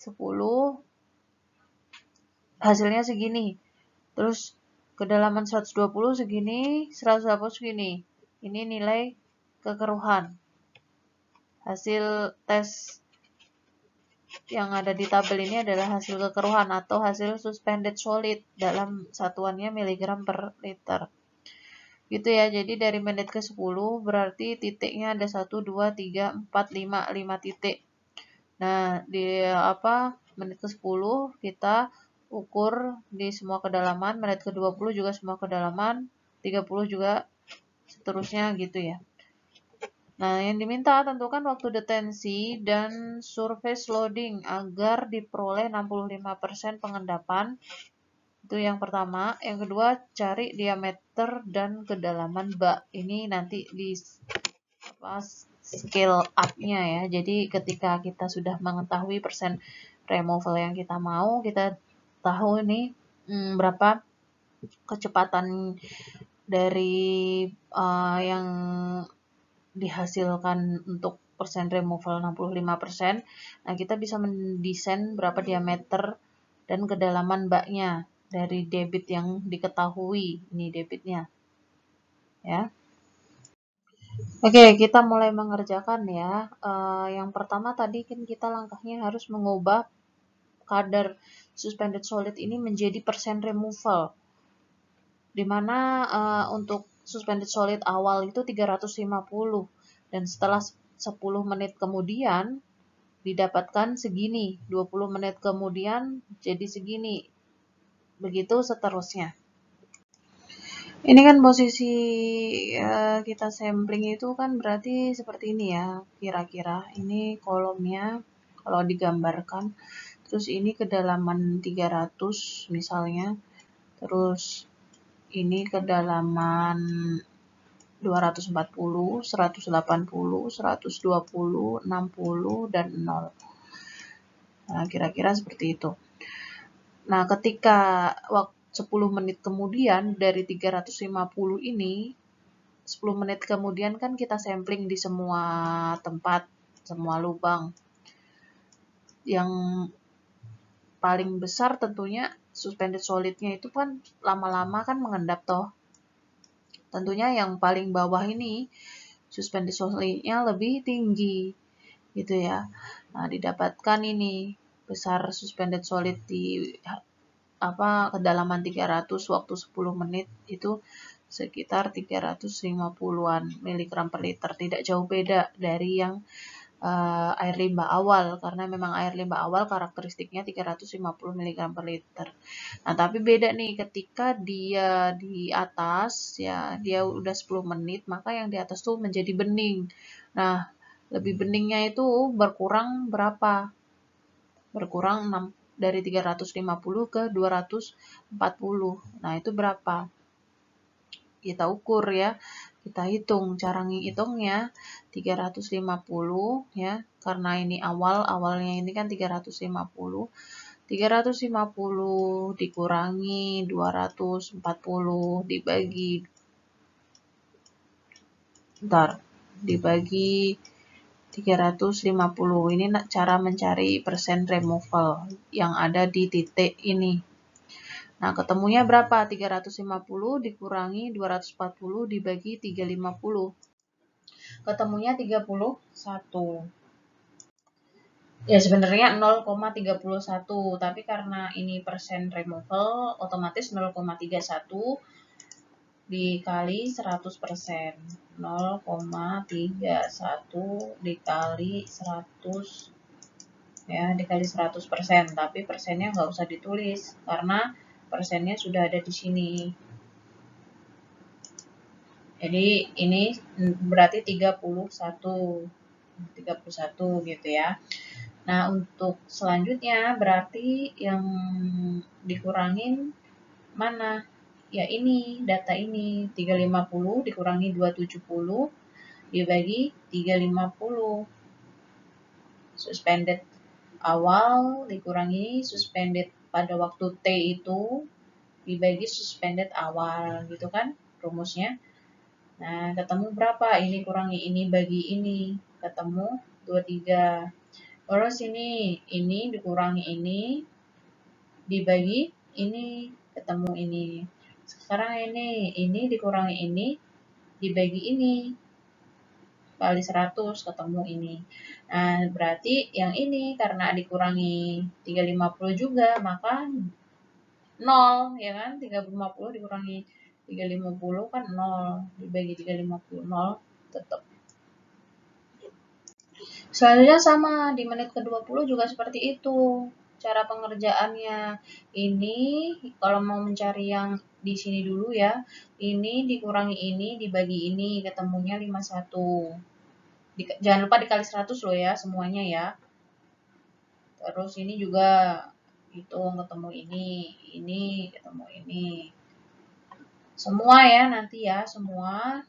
10, hasilnya segini. Terus kedalaman 120 segini, 180 segini. Ini nilai kekeruhan. Hasil tes yang ada di tabel ini adalah hasil kekeruhan atau hasil suspended solid dalam satuannya miligram per liter. Gitu ya, jadi dari menit ke 10 berarti titiknya ada 1, 2, 3, 4, 5 titik. Nah, di menit ke 10 kita ukur di semua kedalaman, menit ke 20 juga semua kedalaman, 30 juga seterusnya gitu ya. Nah, yang diminta tentukan waktu detensi dan surface loading agar diperoleh 65% pengendapan. Itu yang pertama. Yang kedua, cari diameter dan kedalaman bak. Ini nanti di scale up-nya ya. Jadi ketika kita sudah mengetahui persen removal yang kita mau, kita tahu nih berapa kecepatan dari yang dihasilkan untuk persen removal 65%. Nah, kita bisa mendesain berapa diameter dan kedalaman baknya dari debit yang diketahui. Ini debitnya. Ya. Oke, kita mulai mengerjakan ya. Yang pertama tadi kan kita langkahnya harus mengubah kadar suspended solid ini menjadi persen removal. Dimana untuk suspended solid awal itu 350 dan setelah 10 menit kemudian didapatkan segini, 20 menit kemudian jadi segini. Begitu seterusnya. Ini kan posisi kita sampling itu kan berarti seperti ini ya, kira-kira. Ini kolomnya kalau digambarkan. Terus ini kedalaman 300 misalnya. Terus ini kedalaman 240, 180, 120, 60, dan 0. Nah, kira-kira seperti itu. Nah, ketika waktu 10 menit kemudian dari 350 ini, 10 menit kemudian kan kita sampling di semua tempat, semua lubang. Yang paling besar tentunya suspended solidnya itu kan lama-lama kan mengendap toh. Tentunya yang paling bawah ini suspended solidnya lebih tinggi gitu ya. Nah, didapatkan ini besar suspended solid di kedalaman 300 waktu 10 menit itu sekitar 350-an miligram per liter. Tidak jauh beda dari yang air limbah awal, karena memang air limbah awal karakteristiknya 350 mg per liter. Nah, tapi beda nih ketika dia di atas ya, dia udah 10 menit, maka yang di atas tuh menjadi bening. Nah, lebih beningnya itu berkurang berapa? Berkurang dari 350 ke 240. Nah, itu berapa? Kita ukur ya. Kita hitung, cara ngitungnya 350 ya. Karena ini awalnya ini kan 350. 350 dikurangi 240 dibagi 350. Ini cara mencari persen removal yang ada di titik ini. Nah, ketemunya berapa? 350 dikurangi 240 dibagi 350. Ketemunya 31. Ya, sebenarnya 0,31, tapi karena ini persen removal, otomatis 0,31 dikali 100%. 0,31 dikali 100 ya, dikali 100%, tapi persennya nggak usah ditulis karena persennya sudah ada di sini. Jadi ini berarti 31 gitu ya. Nah, untuk selanjutnya berarti yang dikurangin mana? Ya ini, data ini. 350 dikurangi 270 dibagi 350. Suspended awal dikurangi suspended pada waktu T itu dibagi suspended awal, gitu kan rumusnya. Nah, ketemu berapa? Ini kurangi ini bagi ini, ketemu 23. Terus ini dikurangi ini dibagi ini, ketemu ini. Sekarang ini dikurangi ini dibagi ini kali 100, ketemu ini. Nah, berarti yang ini karena dikurangi 350 juga, maka 0, ya kan? 350 dikurangi 350 kan 0, dibagi 350, 0 tetap. Selanjutnya sama, di menit ke-20 juga seperti itu. Cara pengerjaannya. Ini, kalau mau mencari yang di sini dulu ya, ini dikurangi ini, dibagi ini, ketemunya 51. Jangan lupa dikali 100 loh ya, semuanya ya. Terus ini juga hitung, ketemu ini ketemu ini. Semua ya, nanti ya, semua.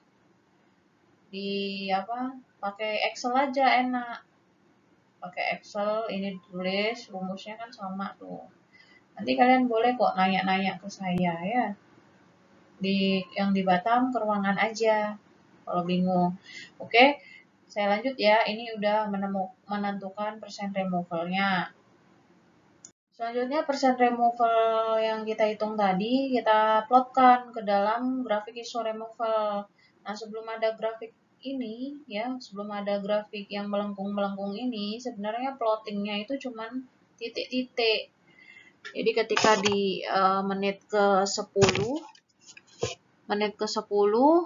Pakai Excel aja enak. Pakai Excel, ini ditulis, rumusnya kan sama tuh. Nanti kalian boleh kok nanya-nanya ke saya ya. Yang di Batam ke ruangan aja kalau bingung. Oke, saya lanjut ya. Ini udah menentukan persen removal-nya. Selanjutnya persen removal yang kita hitung tadi kita plotkan ke dalam grafik iso removal. Nah, sebelum ada grafik ini ya, sebelum ada grafik yang melengkung-melengkung ini, sebenarnya plottingnya itu cuman titik-titik. Jadi ketika di menit ke-10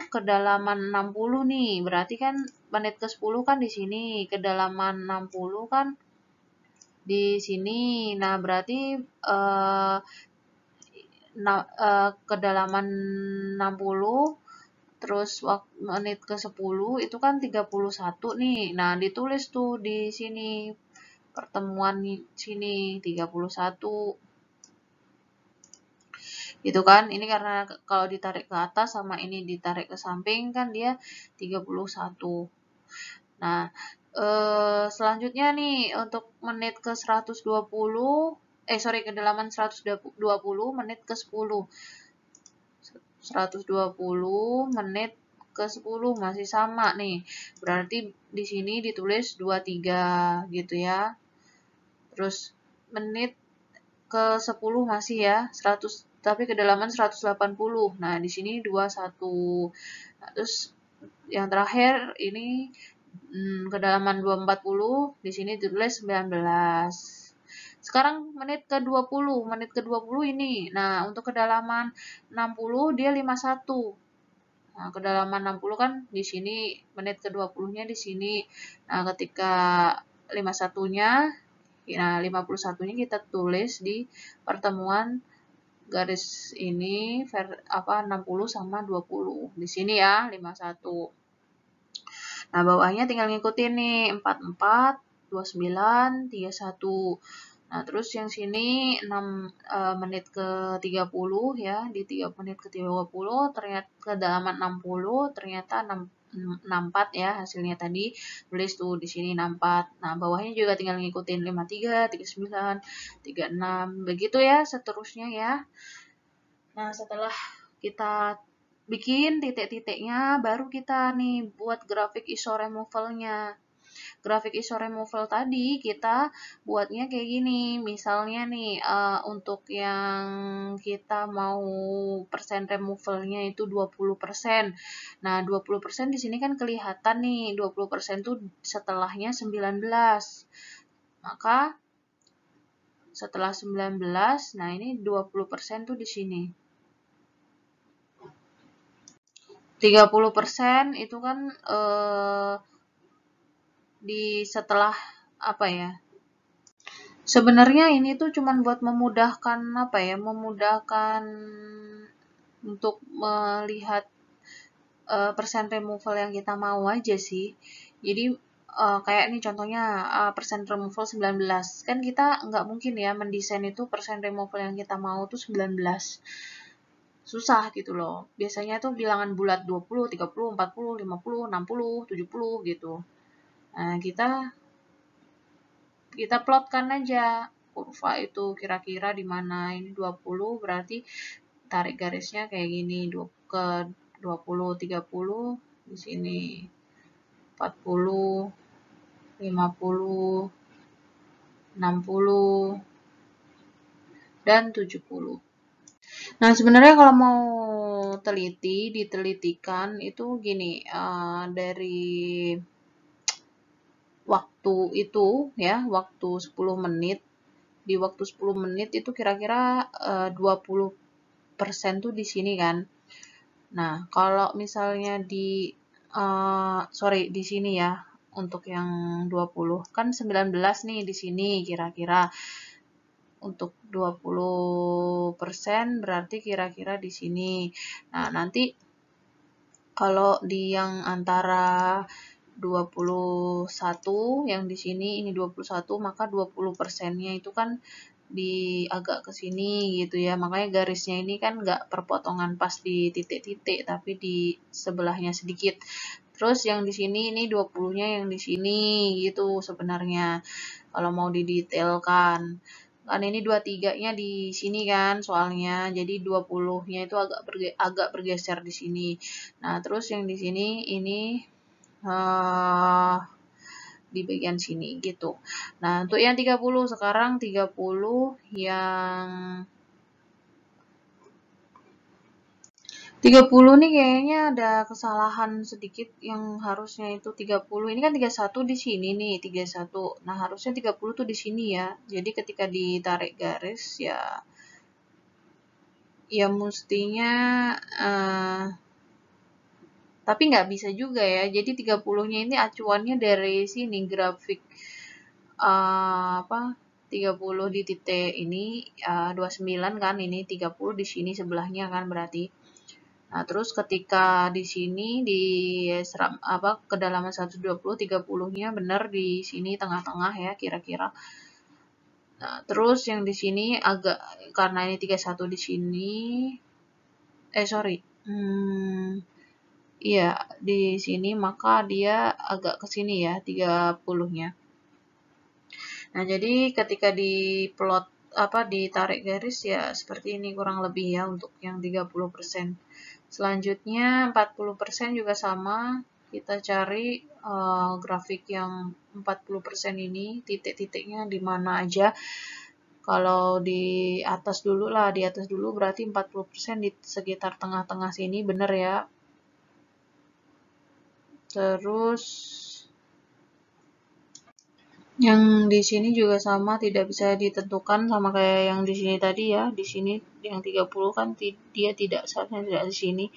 kedalaman 60 nih, berarti kan menit ke-10 kan di sini, kedalaman 60 kan di sini. Nah, berarti kedalaman 60 terus menit ke-10 itu kan 31 nih. Nah, ditulis tuh di sini pertemuan sini 31. Gitu kan? Ini karena kalau ditarik ke atas sama ini ditarik ke samping kan dia 31. Nah, selanjutnya nih untuk menit ke 120 kedalaman 120 menit ke 10. 120 menit ke 10 masih sama nih. Berarti di sini ditulis 23 gitu ya. Terus menit ke 10 masih ya, 100 tapi kedalaman 180. Nah, di sini 21. Nah, terus yang terakhir ini kedalaman 240, di sini ditulis 19. Sekarang menit ke-20, ini. Nah, untuk kedalaman 60 dia 51. Nah, kedalaman 60 kan di sini, menit ke-20-nya di sini. Nah, ketika 51-nya, nah 51-nya kita tulis di pertemuan garis ini 60 sama 20. Di sini ya, 51. Nah, bawahnya tinggal ngikutin nih 44, 29, 31. Nah, terus yang sini 6 menit ke 30 ya, di 3 menit ke 30 ternyata kedalaman 60 ternyata 64 ya hasilnya tadi. Tulis tuh di sini 64. Nah, bawahnya juga tinggal ngikutin 53, 39, 36 begitu ya seterusnya ya. Nah, setelah kita bikin titik-titiknya, baru kita nih buat grafik iso removal-nya. Grafik iso removal tadi kita buatnya kayak gini. Misalnya nih untuk yang kita mau persen removal-nya itu 20%. Nah, 20% di sini kan kelihatan nih, 20% tuh setelahnya 19. Maka setelah 19, nah ini 20% tuh di sini. 30% itu kan di setelah apa ya? Sebenarnya ini tuh cuman buat memudahkan apa ya? Memudahkan untuk melihat persen removal yang kita mau aja sih. Jadi kayak nih contohnya persen removal 19. Kan kita nggak mungkin ya mendesain itu persen removal yang kita mau tuh 19. Susah gitu loh. Biasanya tuh bilangan bulat 20, 30, 40, 50, 60, 70 gitu. Nah, kita plotkan aja kurva itu kira-kira di mana. Ini 20 berarti tarik garisnya kayak gini, ke 20, 30 di sini 40, 50, 60, dan 70. Nah, sebenarnya kalau mau ditelitikan itu gini, dari waktu itu ya, waktu 10 menit, di waktu 10 menit itu kira-kira 20% tuh di sini kan. Nah, kalau misalnya di sini ya, untuk yang 20, kan 19 nih di sini kira-kira. Untuk 20% berarti kira-kira di sini. Nah, nanti kalau di yang antara 21 yang di sini ini 21, maka 20%-nya itu kan di agak ke sini gitu ya. Makanya garisnya ini kan nggak perpotongan pas di titik-titik, tapi di sebelahnya sedikit. Terus yang di sini ini 20-nya yang di sini gitu sebenarnya. Kalau mau didetailkan. Kan ini 23-nya di sini kan soalnya. Jadi 20-nya itu agak bergeser di sini. Nah, terus yang di sini ini di bagian sini gitu. Nah, untuk yang 30 sekarang 30 yang 30 nih kayaknya ada kesalahan sedikit yang harusnya itu 30. Ini kan 31 di sini nih, 31. Nah, harusnya 30 tuh di sini ya. Jadi ketika ditarik garis ya mestinya tapi nggak bisa juga ya. Jadi 30-nya ini acuannya dari sini grafik 30 di titik ini 29 kan, ini 30 di sini sebelahnya kan berarti. Nah, terus ketika di sini di kedalaman 120, 30-nya benar di sini tengah-tengah ya kira-kira. Nah, terus yang di sini agak karena ini 31 di sini iya, di sini maka dia agak ke sini ya 30-nya. Nah, jadi ketika ditarik garis ya seperti ini kurang lebih ya untuk yang 30%. Selanjutnya 40% juga sama, kita cari grafik yang 40% ini, titik-titiknya di mana aja. Kalau di atas dulu lah, di atas dulu berarti 40% di sekitar tengah-tengah sini, bener ya. Terus yang di sini juga sama, tidak bisa ditentukan sama kayak yang di sini tadi ya. Di sini yang 30 kan dia seharusnya tidak di sini.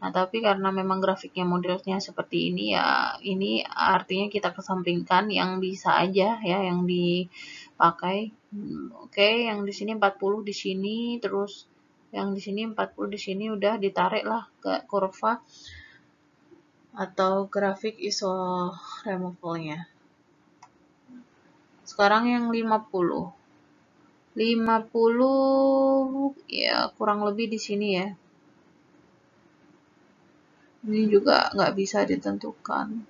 Nah, tapi karena memang grafiknya modelnya seperti ini ya, ini artinya kita kesampingkan yang bisa aja ya yang dipakai. Oke, yang di sini 40 di sini, terus yang di sini 40 di sini udah ditarik lah ke kurva atau grafik iso removal-nya. Sekarang yang 50. 50 ya kurang lebih di sini ya. Ini juga nggak bisa ditentukan.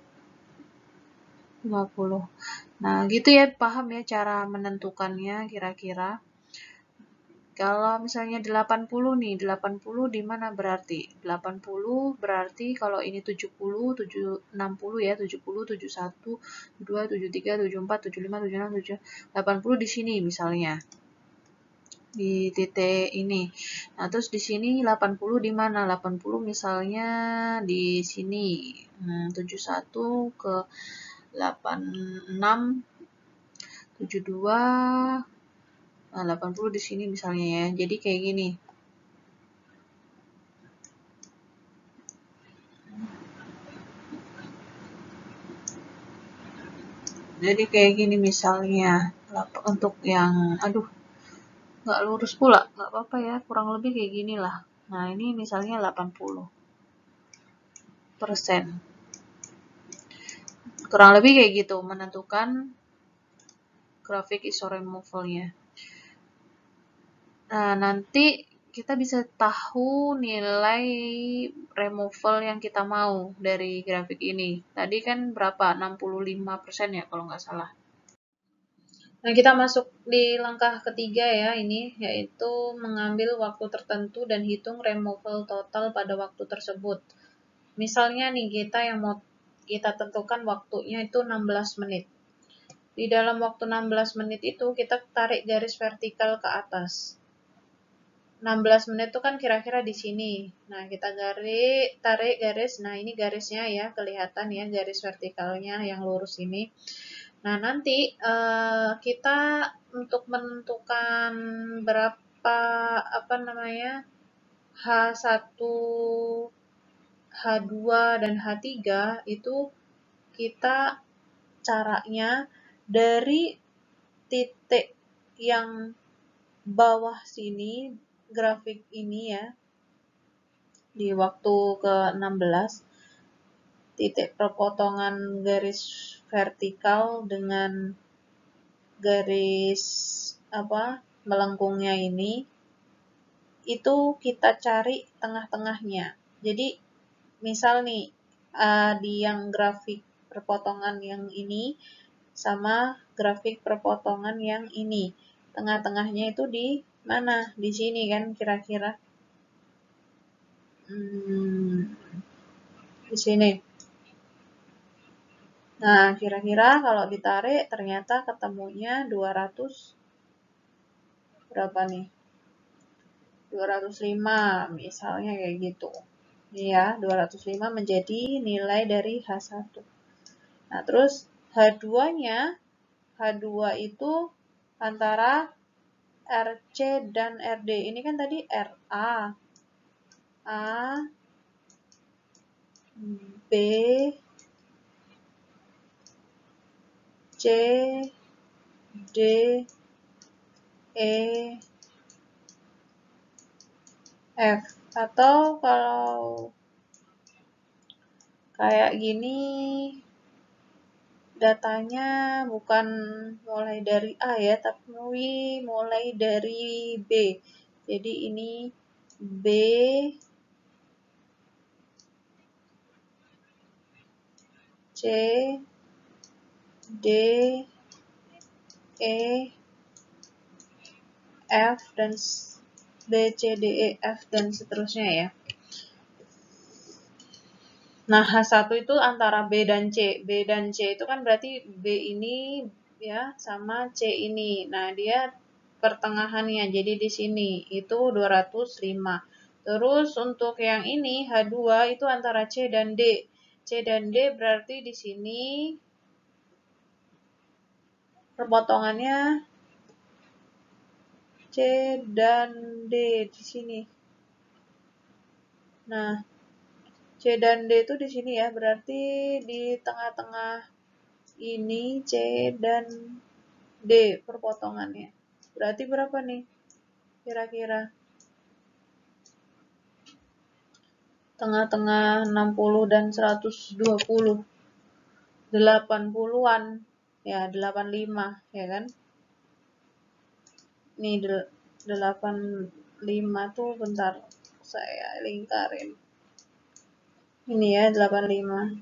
50. Nah, gitu ya, paham ya cara menentukannya kira-kira. Kalau misalnya 80 nih, 80 di mana berarti? 80 berarti kalau ini 70, 60 ya, 70, 71, 72, 73, 74, 75, 76, 80 di sini misalnya. Di titik ini. Nah, terus di sini 80 di mana? 80 misalnya di sini. 71 ke 86, 72, nah 80 di sini misalnya ya. Jadi kayak gini. Jadi kayak gini misalnya. Untuk yang, nggak lurus pula. Nggak apa-apa ya, kurang lebih kayak gini lah. Nah, ini misalnya 80%. Kurang lebih kayak gitu, menentukan grafik ISO removal-nya. Nah, nanti kita bisa tahu nilai removal yang kita mau dari grafik ini. Tadi kan berapa? 65% ya kalau nggak salah. Nah, kita masuk di langkah ketiga ya ini, yaitu mengambil waktu tertentu dan hitung removal total pada waktu tersebut. Misalnya nih, kita yang mau kita tentukan waktunya itu 16 menit. Di dalam waktu 16 menit itu, kita tarik garis vertikal ke atas. 16 menit itu kan kira-kira di sini. Nah, kita tarik garis. Nah, ini garisnya ya, kelihatan ya garis vertikalnya yang lurus ini. Nah, nanti kita untuk menentukan berapa H1, H2 dan H3 itu kita caranya dari titik yang bawah sini grafik ini ya, di waktu ke-16, titik perpotongan garis vertikal dengan garis melengkungnya ini, itu kita cari tengah-tengahnya. Jadi misal nih, di yang grafik perpotongan yang ini sama grafik perpotongan yang ini, tengah-tengahnya itu di mana? Di sini kan kira-kira. Di sini. Nah, kira-kira kalau ditarik ternyata ketemunya 200 berapa nih? 205 misalnya kayak gitu. Ya, 205 menjadi nilai dari H1. Nah, terus H2-nya, H2 itu antara RC dan RD. Ini kan tadi RA. A, B, C, D, E, F. Atau kalau kayak gini, datanya bukan mulai dari A ya, tapi mulai dari B. Jadi ini B, C, D, E, F, dan B, C, D, E, F, dan seterusnya ya. Nah, H1 itu antara B dan C. B dan C itu kan berarti B ini ya sama C ini. Nah, dia pertengahannya. Jadi di sini itu 205. Terus untuk yang ini H2 itu antara C dan D. C dan D berarti di sini perpotongannya C dan D di sini. Nah, C dan D itu di sini ya, berarti di tengah-tengah ini C dan D perpotongannya. Berarti berapa nih? Kira-kira tengah-tengah 60 dan 120. 80-an. Ya, 85 ya kan? Nih 85 tuh bentar saya lingkarin. Ini ya 85.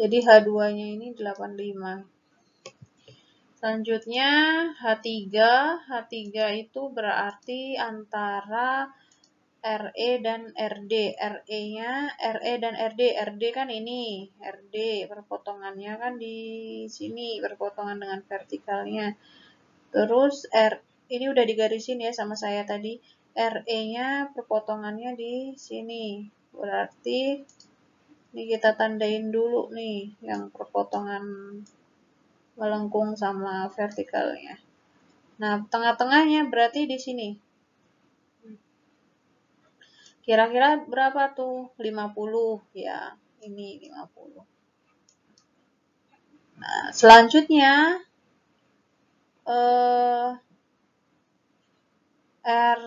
Jadi H2-nya ini 85. Selanjutnya H3. H3 itu berarti antara RE dan RD. RE dan RD. RD kan ini. RD perpotongannya kan di sini, perpotongan dengan vertikalnya. Terus ini udah digarisin ya sama saya tadi. RE-nya perpotongannya di sini. Berarti ini kita tandain dulu nih yang perpotongan melengkung sama vertikalnya. Nah, tengah-tengahnya berarti di sini. Kira-kira berapa tuh? 50 ya. Ini 50. Nah, selanjutnya R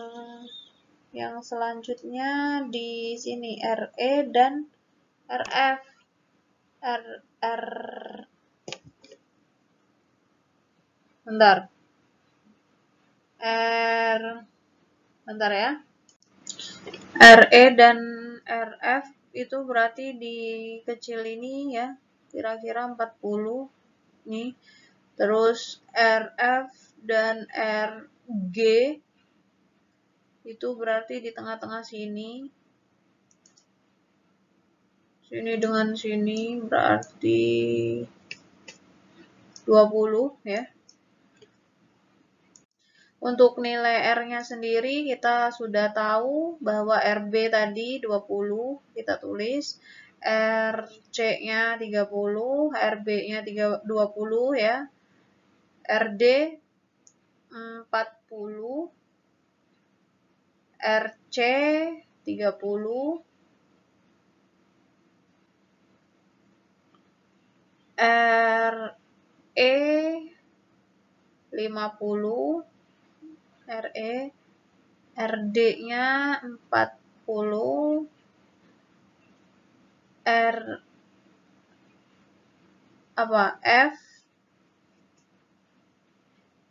yang selanjutnya di sini RE dan RF. bentar ya. RE dan RF itu berarti di kecil ini ya, kira-kira 40 nih. Terus RF dan RG itu berarti di tengah-tengah sini. Sini dengan sini berarti 20 ya. Untuk nilai R-nya sendiri kita sudah tahu bahwa RB tadi 20, kita tulis. RC-nya 30, RB-nya 20 ya. RD 40, RC 30, RE 50, RE, RD-nya 40, F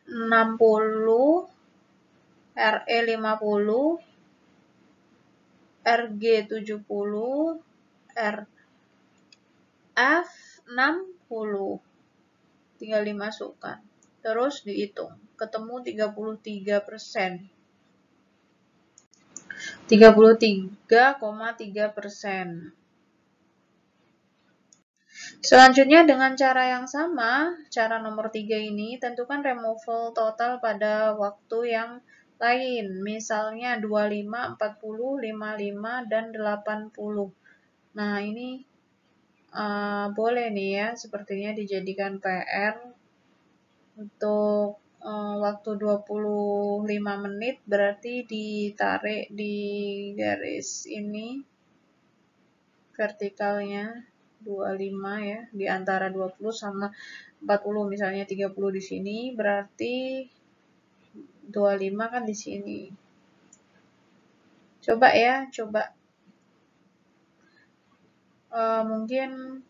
60, RE 50, RG 70, RF 60. Tinggal dimasukkan. Terus dihitung. Ketemu 33%. 33,3%. Selanjutnya dengan cara yang sama, cara nomor 3 ini, tentukan removal total pada waktu yang lain. Misalnya 25, 40, 55, dan 80. Nah, ini boleh nih ya, sepertinya dijadikan PR untuk waktu 25 menit, berarti ditarik di garis ini, vertikalnya 25 ya, di antara 20 sama 40, misalnya 30 di sini, berarti 25 kan di sini. Coba ya, coba. Mungkin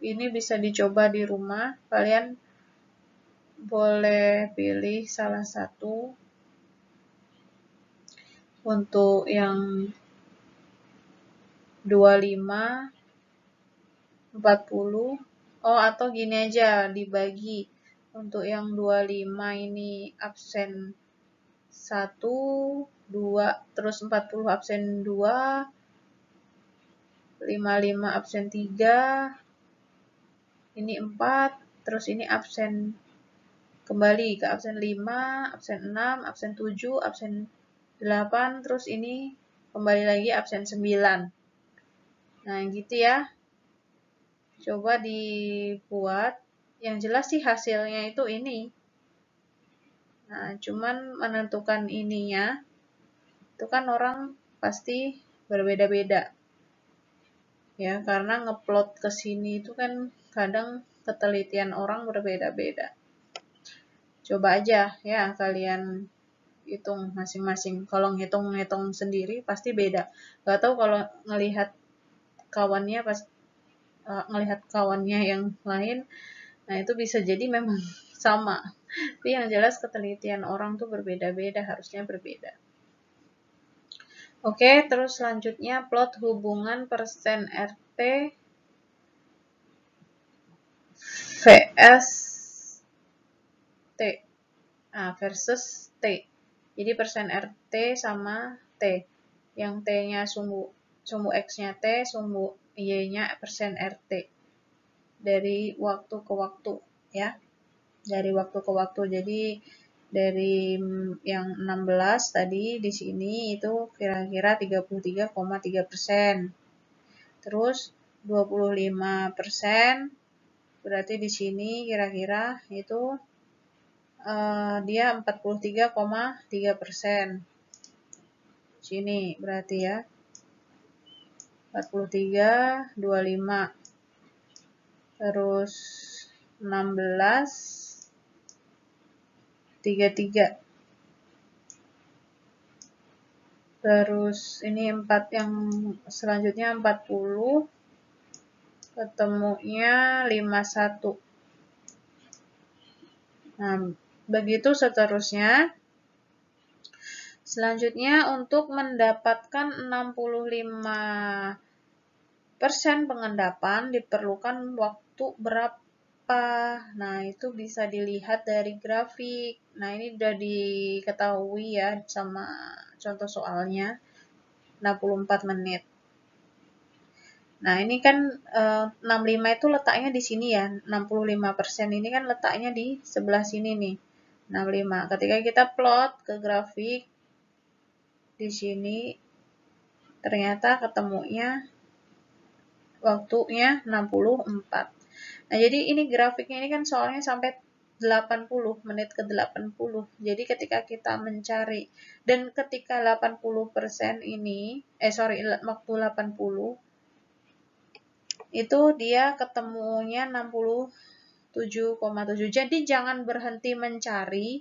ini bisa dicoba di rumah. Kalian boleh pilih salah satu untuk yang 25, 40. Oh, atau gini aja, dibagi. Untuk yang 25 ini absen 1, 2, terus 40 absen 2, 55 absen 3, ini 4, terus ini absen kembali ke absen 5, absen 6, absen 7, absen 8, terus ini kembali lagi absen 9. Nah, gitu ya. Coba dibuat. Yang jelas sih hasilnya itu ini. Nah, cuman menentukan ininya, itu kan orang pasti berbeda-beda. Ya, karena ngeplot ke sini itu kan kadang ketelitian orang berbeda-beda. Coba aja ya kalian hitung masing-masing. Kalau ngitung-ngitung sendiri pasti beda. Gak tahu kalau ngelihat kawannya ngelihat kawannya yang lain, nah itu bisa jadi memang sama. Tapi yang jelas ketelitian orang tuh berbeda-beda, harusnya berbeda. Oke, terus selanjutnya plot hubungan persen RT vs T. Nah, versus T. Jadi persen RT sama T. Yang T-nya sumbu X-nya T, sumbu Y-nya persen RT. Dari waktu ke waktu ya. Dari waktu ke waktu. Jadi dari yang 16 tadi di sini itu kira-kira 33,3%. Terus 25% berarti di sini kira-kira itu dia 43,3%. Sini berarti ya. 43, 25. Terus 16, 33. Terus ini 4 yang selanjutnya 40, ketemunya 51. Nah, begitu seterusnya. Selanjutnya untuk mendapatkan 65% pengendapan diperlukan waktu berapa? Nah, itu bisa dilihat dari grafik. Nah, ini sudah diketahui ya sama contoh soalnya, 64 menit. Nah, ini kan 65 itu letaknya di sini ya, 65% ini kan letaknya di sebelah sini nih, 65. Ketika kita plot ke grafik, di sini ternyata ketemunya waktunya 64. Nah, jadi ini grafiknya ini kan soalnya sampai 80, menit ke 80. Jadi ketika kita mencari, dan ketika 80% ini, waktu 80, itu dia ketemunya 67,7. Jadi jangan berhenti mencari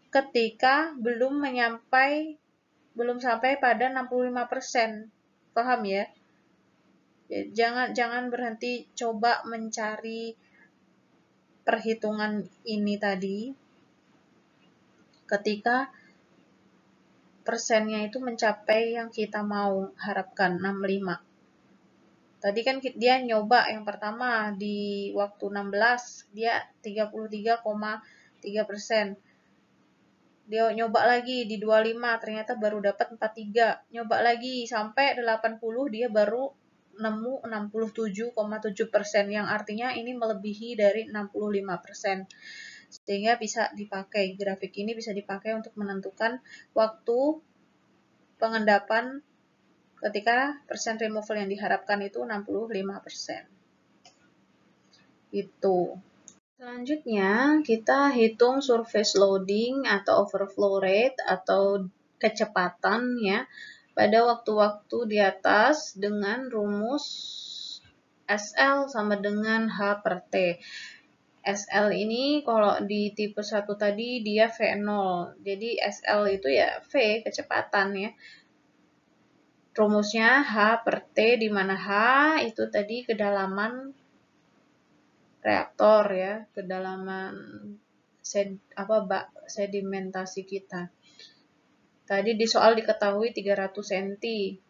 ketika belum sampai pada 65%. Paham ya? Jangan berhenti coba mencari perhitungan ini tadi ketika persennya itu mencapai yang kita mau harapkan, 65. Tadi kan dia nyoba yang pertama di waktu 16, dia 33,3%. Dia nyoba lagi di 25, ternyata baru dapat 43. Nyoba lagi sampai 80, dia baru nemu 67,7%, yang artinya ini melebihi dari 65%. Sehingga bisa dipakai, grafik ini bisa dipakai untuk menentukan waktu pengendapan ketika persen removal yang diharapkan itu 65%. Itu. Selanjutnya, kita hitung surface loading atau overflow rate atau kecepatan ya pada waktu-waktu di atas dengan rumus SL sama dengan H per T. SL ini kalau di tipe 1 tadi dia V0. Jadi SL itu ya V, kecepatan ya. Rumusnya H per T, di mana H itu tadi kedalaman reaktor ya, kedalaman sedimentasi kita. Tadi di soal diketahui 300 cm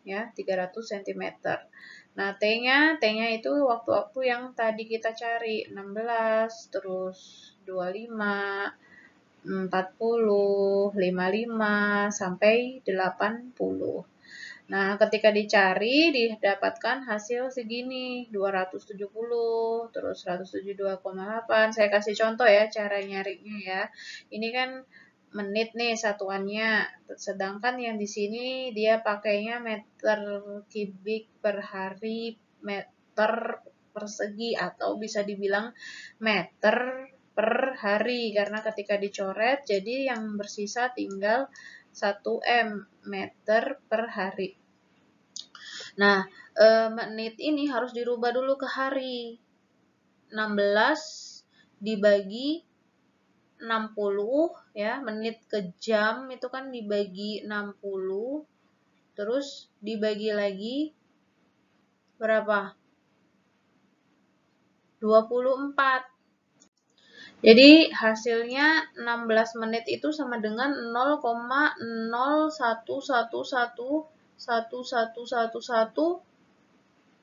ya, 300 cm. Nah, T-nya itu waktu-waktu yang tadi kita cari, 16, terus 25, 40, 55 sampai 80. Nah, ketika dicari, didapatkan hasil segini, 270, terus 172,8. Saya kasih contoh ya, cara nyarinya ya. Ini kan menit nih satuannya, sedangkan yang di sini dia pakainya meter kubik per hari, meter persegi, atau bisa dibilang meter per hari, karena ketika dicoret, jadi yang bersisa tinggal 1 M, meter per hari. Nah, menit ini harus dirubah dulu ke hari. 16 dibagi 60 ya, menit ke jam itu kan dibagi 60, terus dibagi lagi berapa? 24. Jadi hasilnya 16 menit itu sama dengan 0,0111111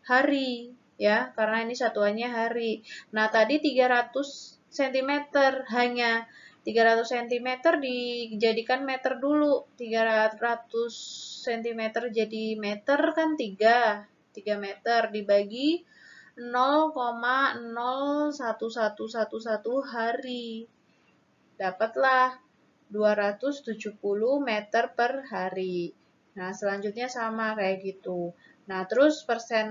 hari ya, karena ini satuannya hari. Nah, tadi 300 cm, hanya 300 cm dijadikan meter dulu. 300 cm jadi meter kan 3 meter dibagi 0,01111 hari. Dapatlah 270 meter per hari. Nah, selanjutnya sama kayak gitu. Nah, terus persen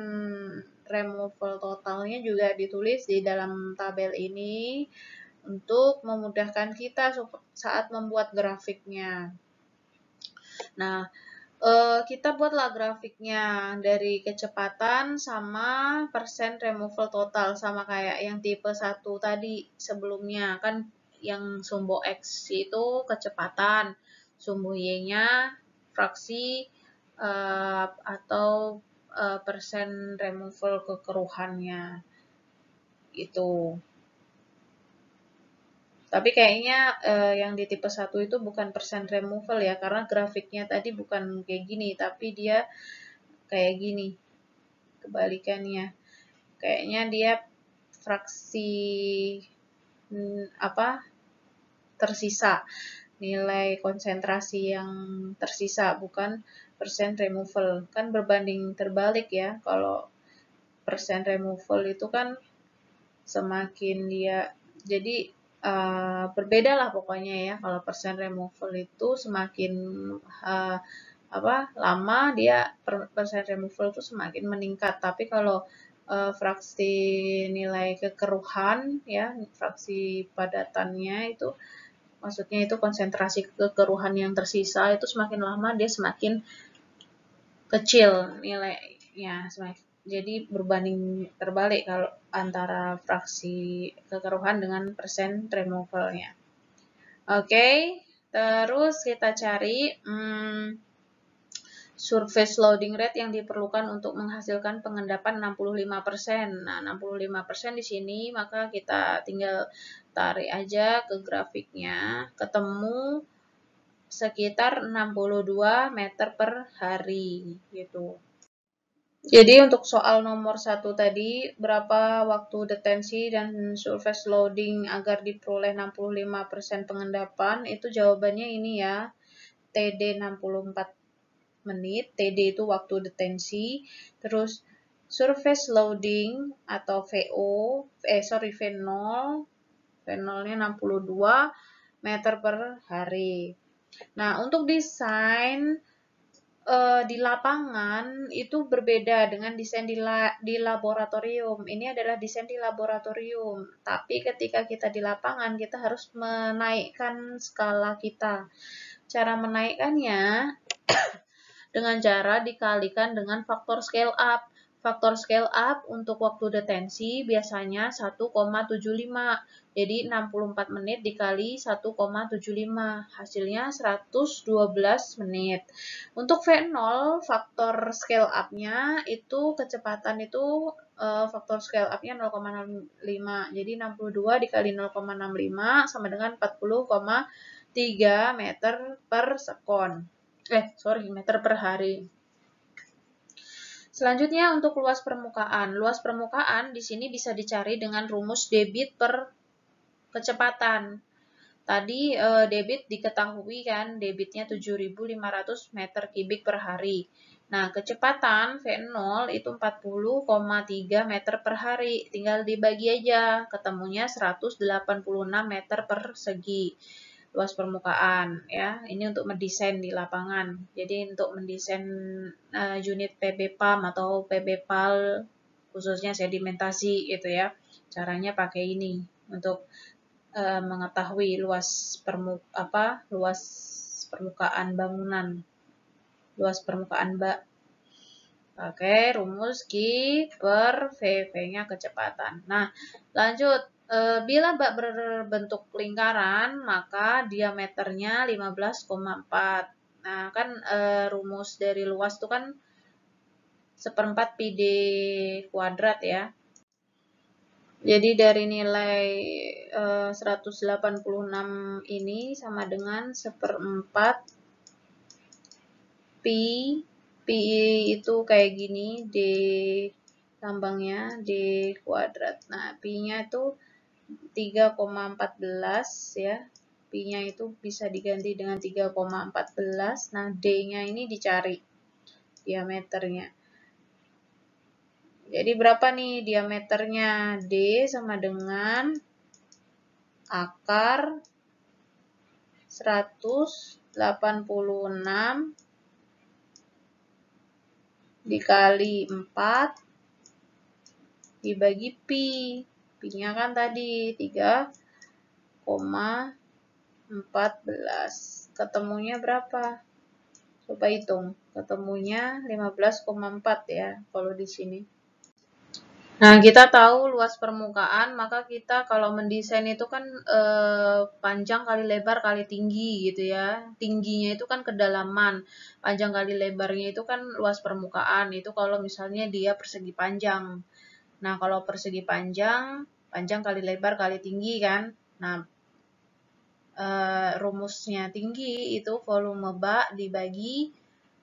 removal totalnya juga ditulis di dalam tabel ini untuk memudahkan kita saat membuat grafiknya. Nah, kita buatlah grafiknya dari kecepatan sama persen removal total, sama kayak yang tipe 1 tadi sebelumnya. Kan yang sumbu X itu kecepatan, sumbu Y-nya fraksi atau persen removal kekeruhannya itu. Tapi kayaknya yang di tipe 1 itu bukan persen removal ya, karena grafiknya tadi bukan kayak gini, tapi dia kayak gini. Kebalikannya. Kayaknya dia fraksi tersisa. Nilai konsentrasi yang tersisa, bukan persen removal. Kan berbanding terbalik ya, kalau persen removal itu kan semakin dia, jadi berbeda lah pokoknya ya. Kalau persen removal itu semakin lama dia persen removal itu semakin meningkat. Tapi kalau fraksi nilai kekeruhan ya, fraksi padatannya itu maksudnya itu konsentrasi kekeruhan yang tersisa itu semakin lama dia semakin kecil nilainya. Jadi berbanding terbalik kalau antara fraksi kekeruhan dengan persen removalnya. Oke, terus kita cari surface loading rate yang diperlukan untuk menghasilkan pengendapan 65%. Nah, 65% di sini maka kita tinggal tarik aja ke grafiknya, ketemu sekitar 62 meter per hari gitu. Jadi untuk soal nomor 1 tadi, berapa waktu detensi dan surface loading agar diperoleh 65% pengendapan, itu jawabannya ini ya, TD 64 menit, TD itu waktu detensi, terus surface loading atau V0, V0-nya 62 meter per hari. Nah, untuk desain di lapangan itu berbeda dengan desain di laboratorium. Ini adalah desain di laboratorium, tapi ketika kita di lapangan, kita harus menaikkan skala kita. Cara menaikkannya dengan cara dikalikan dengan faktor scale up. Faktor scale up untuk waktu detensi biasanya 1,75. Jadi 64 menit dikali 1,75. Hasilnya 112 menit. Untuk V0, faktor scale up-nya itu kecepatan itu faktor scale up-nya 0,65. Jadi 62 dikali 0,65 sama dengan 40,3 meter per sekon. Meter per hari. Selanjutnya untuk luas permukaan. Luas permukaan di sini bisa dicari dengan rumus debit per kecepatan. Tadi debit diketahui kan, debitnya 7.500 meter kubik per hari. Nah, kecepatan V0 itu 40,3 meter per hari. Tinggal dibagi aja, ketemunya 186 meter persegi. Luas permukaan ya, ini untuk mendesain di lapangan. Jadi untuk mendesain unit PB PAM atau PB PAL khususnya sedimentasi gitu ya, caranya pakai ini untuk mengetahui luas permukaan bangunan, luas permukaan bak. Oke, rumus Q per VV-nya kecepatan. Nah, lanjut. Bila bak berbentuk lingkaran, maka diameternya 15,4. Nah, kan rumus dari luas itu kan 1/4 pi d kuadrat ya. Jadi dari nilai 186 ini sama dengan 1/4 pi. Pi itu kayak gini, D lambangnya D kuadrat. Nah, pi-nya itu 3,14 ya. Pi-nya itu bisa diganti dengan 3,14. Nah, D-nya ini dicari diameternya. Jadi berapa nih diameternya? D sama dengan akar 186 dikali 4 dibagi pi. Pi-nya kan tadi 3,14. Ketemunya berapa? Coba hitung. Ketemunya 15,4 ya kalau di sini. Nah, kita tahu luas permukaan, maka kita kalau mendesain itu kan panjang kali lebar kali tinggi gitu ya. Tingginya itu kan kedalaman, panjang kali lebarnya itu kan luas permukaan. Itu kalau misalnya dia persegi panjang. Nah, kalau persegi panjang, panjang kali lebar kali tinggi kan. Nah, rumusnya tinggi itu volume bak dibagi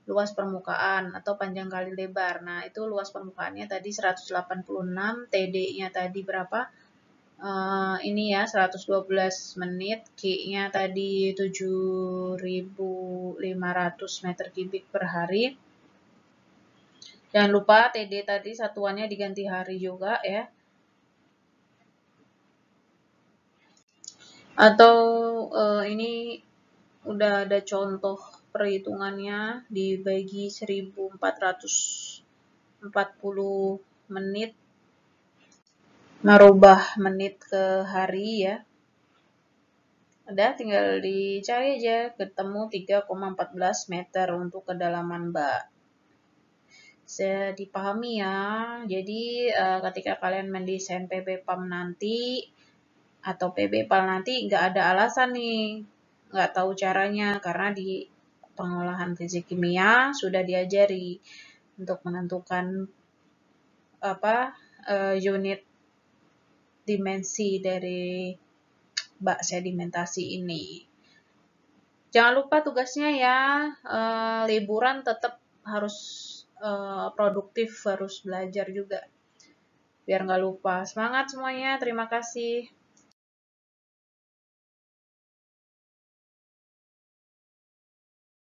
luas permukaan atau panjang kali lebar. Nah, itu luas permukaannya tadi 186, TD-nya tadi berapa? Ini ya 112 menit, Q-nya tadi 7.500 meter kubik per hari. Jangan lupa TD tadi satuannya diganti hari juga ya. Atau ini udah ada contoh perhitungannya dibagi 1440 menit, merubah menit ke hari ya. Udah tinggal dicari aja, ketemu 3,14 meter untuk kedalaman bak. Bisa dipahami ya. Jadi ketika kalian mendesain PB PAM nanti atau PB PAL nanti nggak ada alasan nih nggak tahu caranya, karena di pengolahan fisik kimia sudah diajari untuk menentukan unit dimensi dari bak sedimentasi ini. Jangan lupa tugasnya ya, liburan tetap harus produktif, harus belajar juga biar nggak lupa. Semangat semuanya, terima kasih.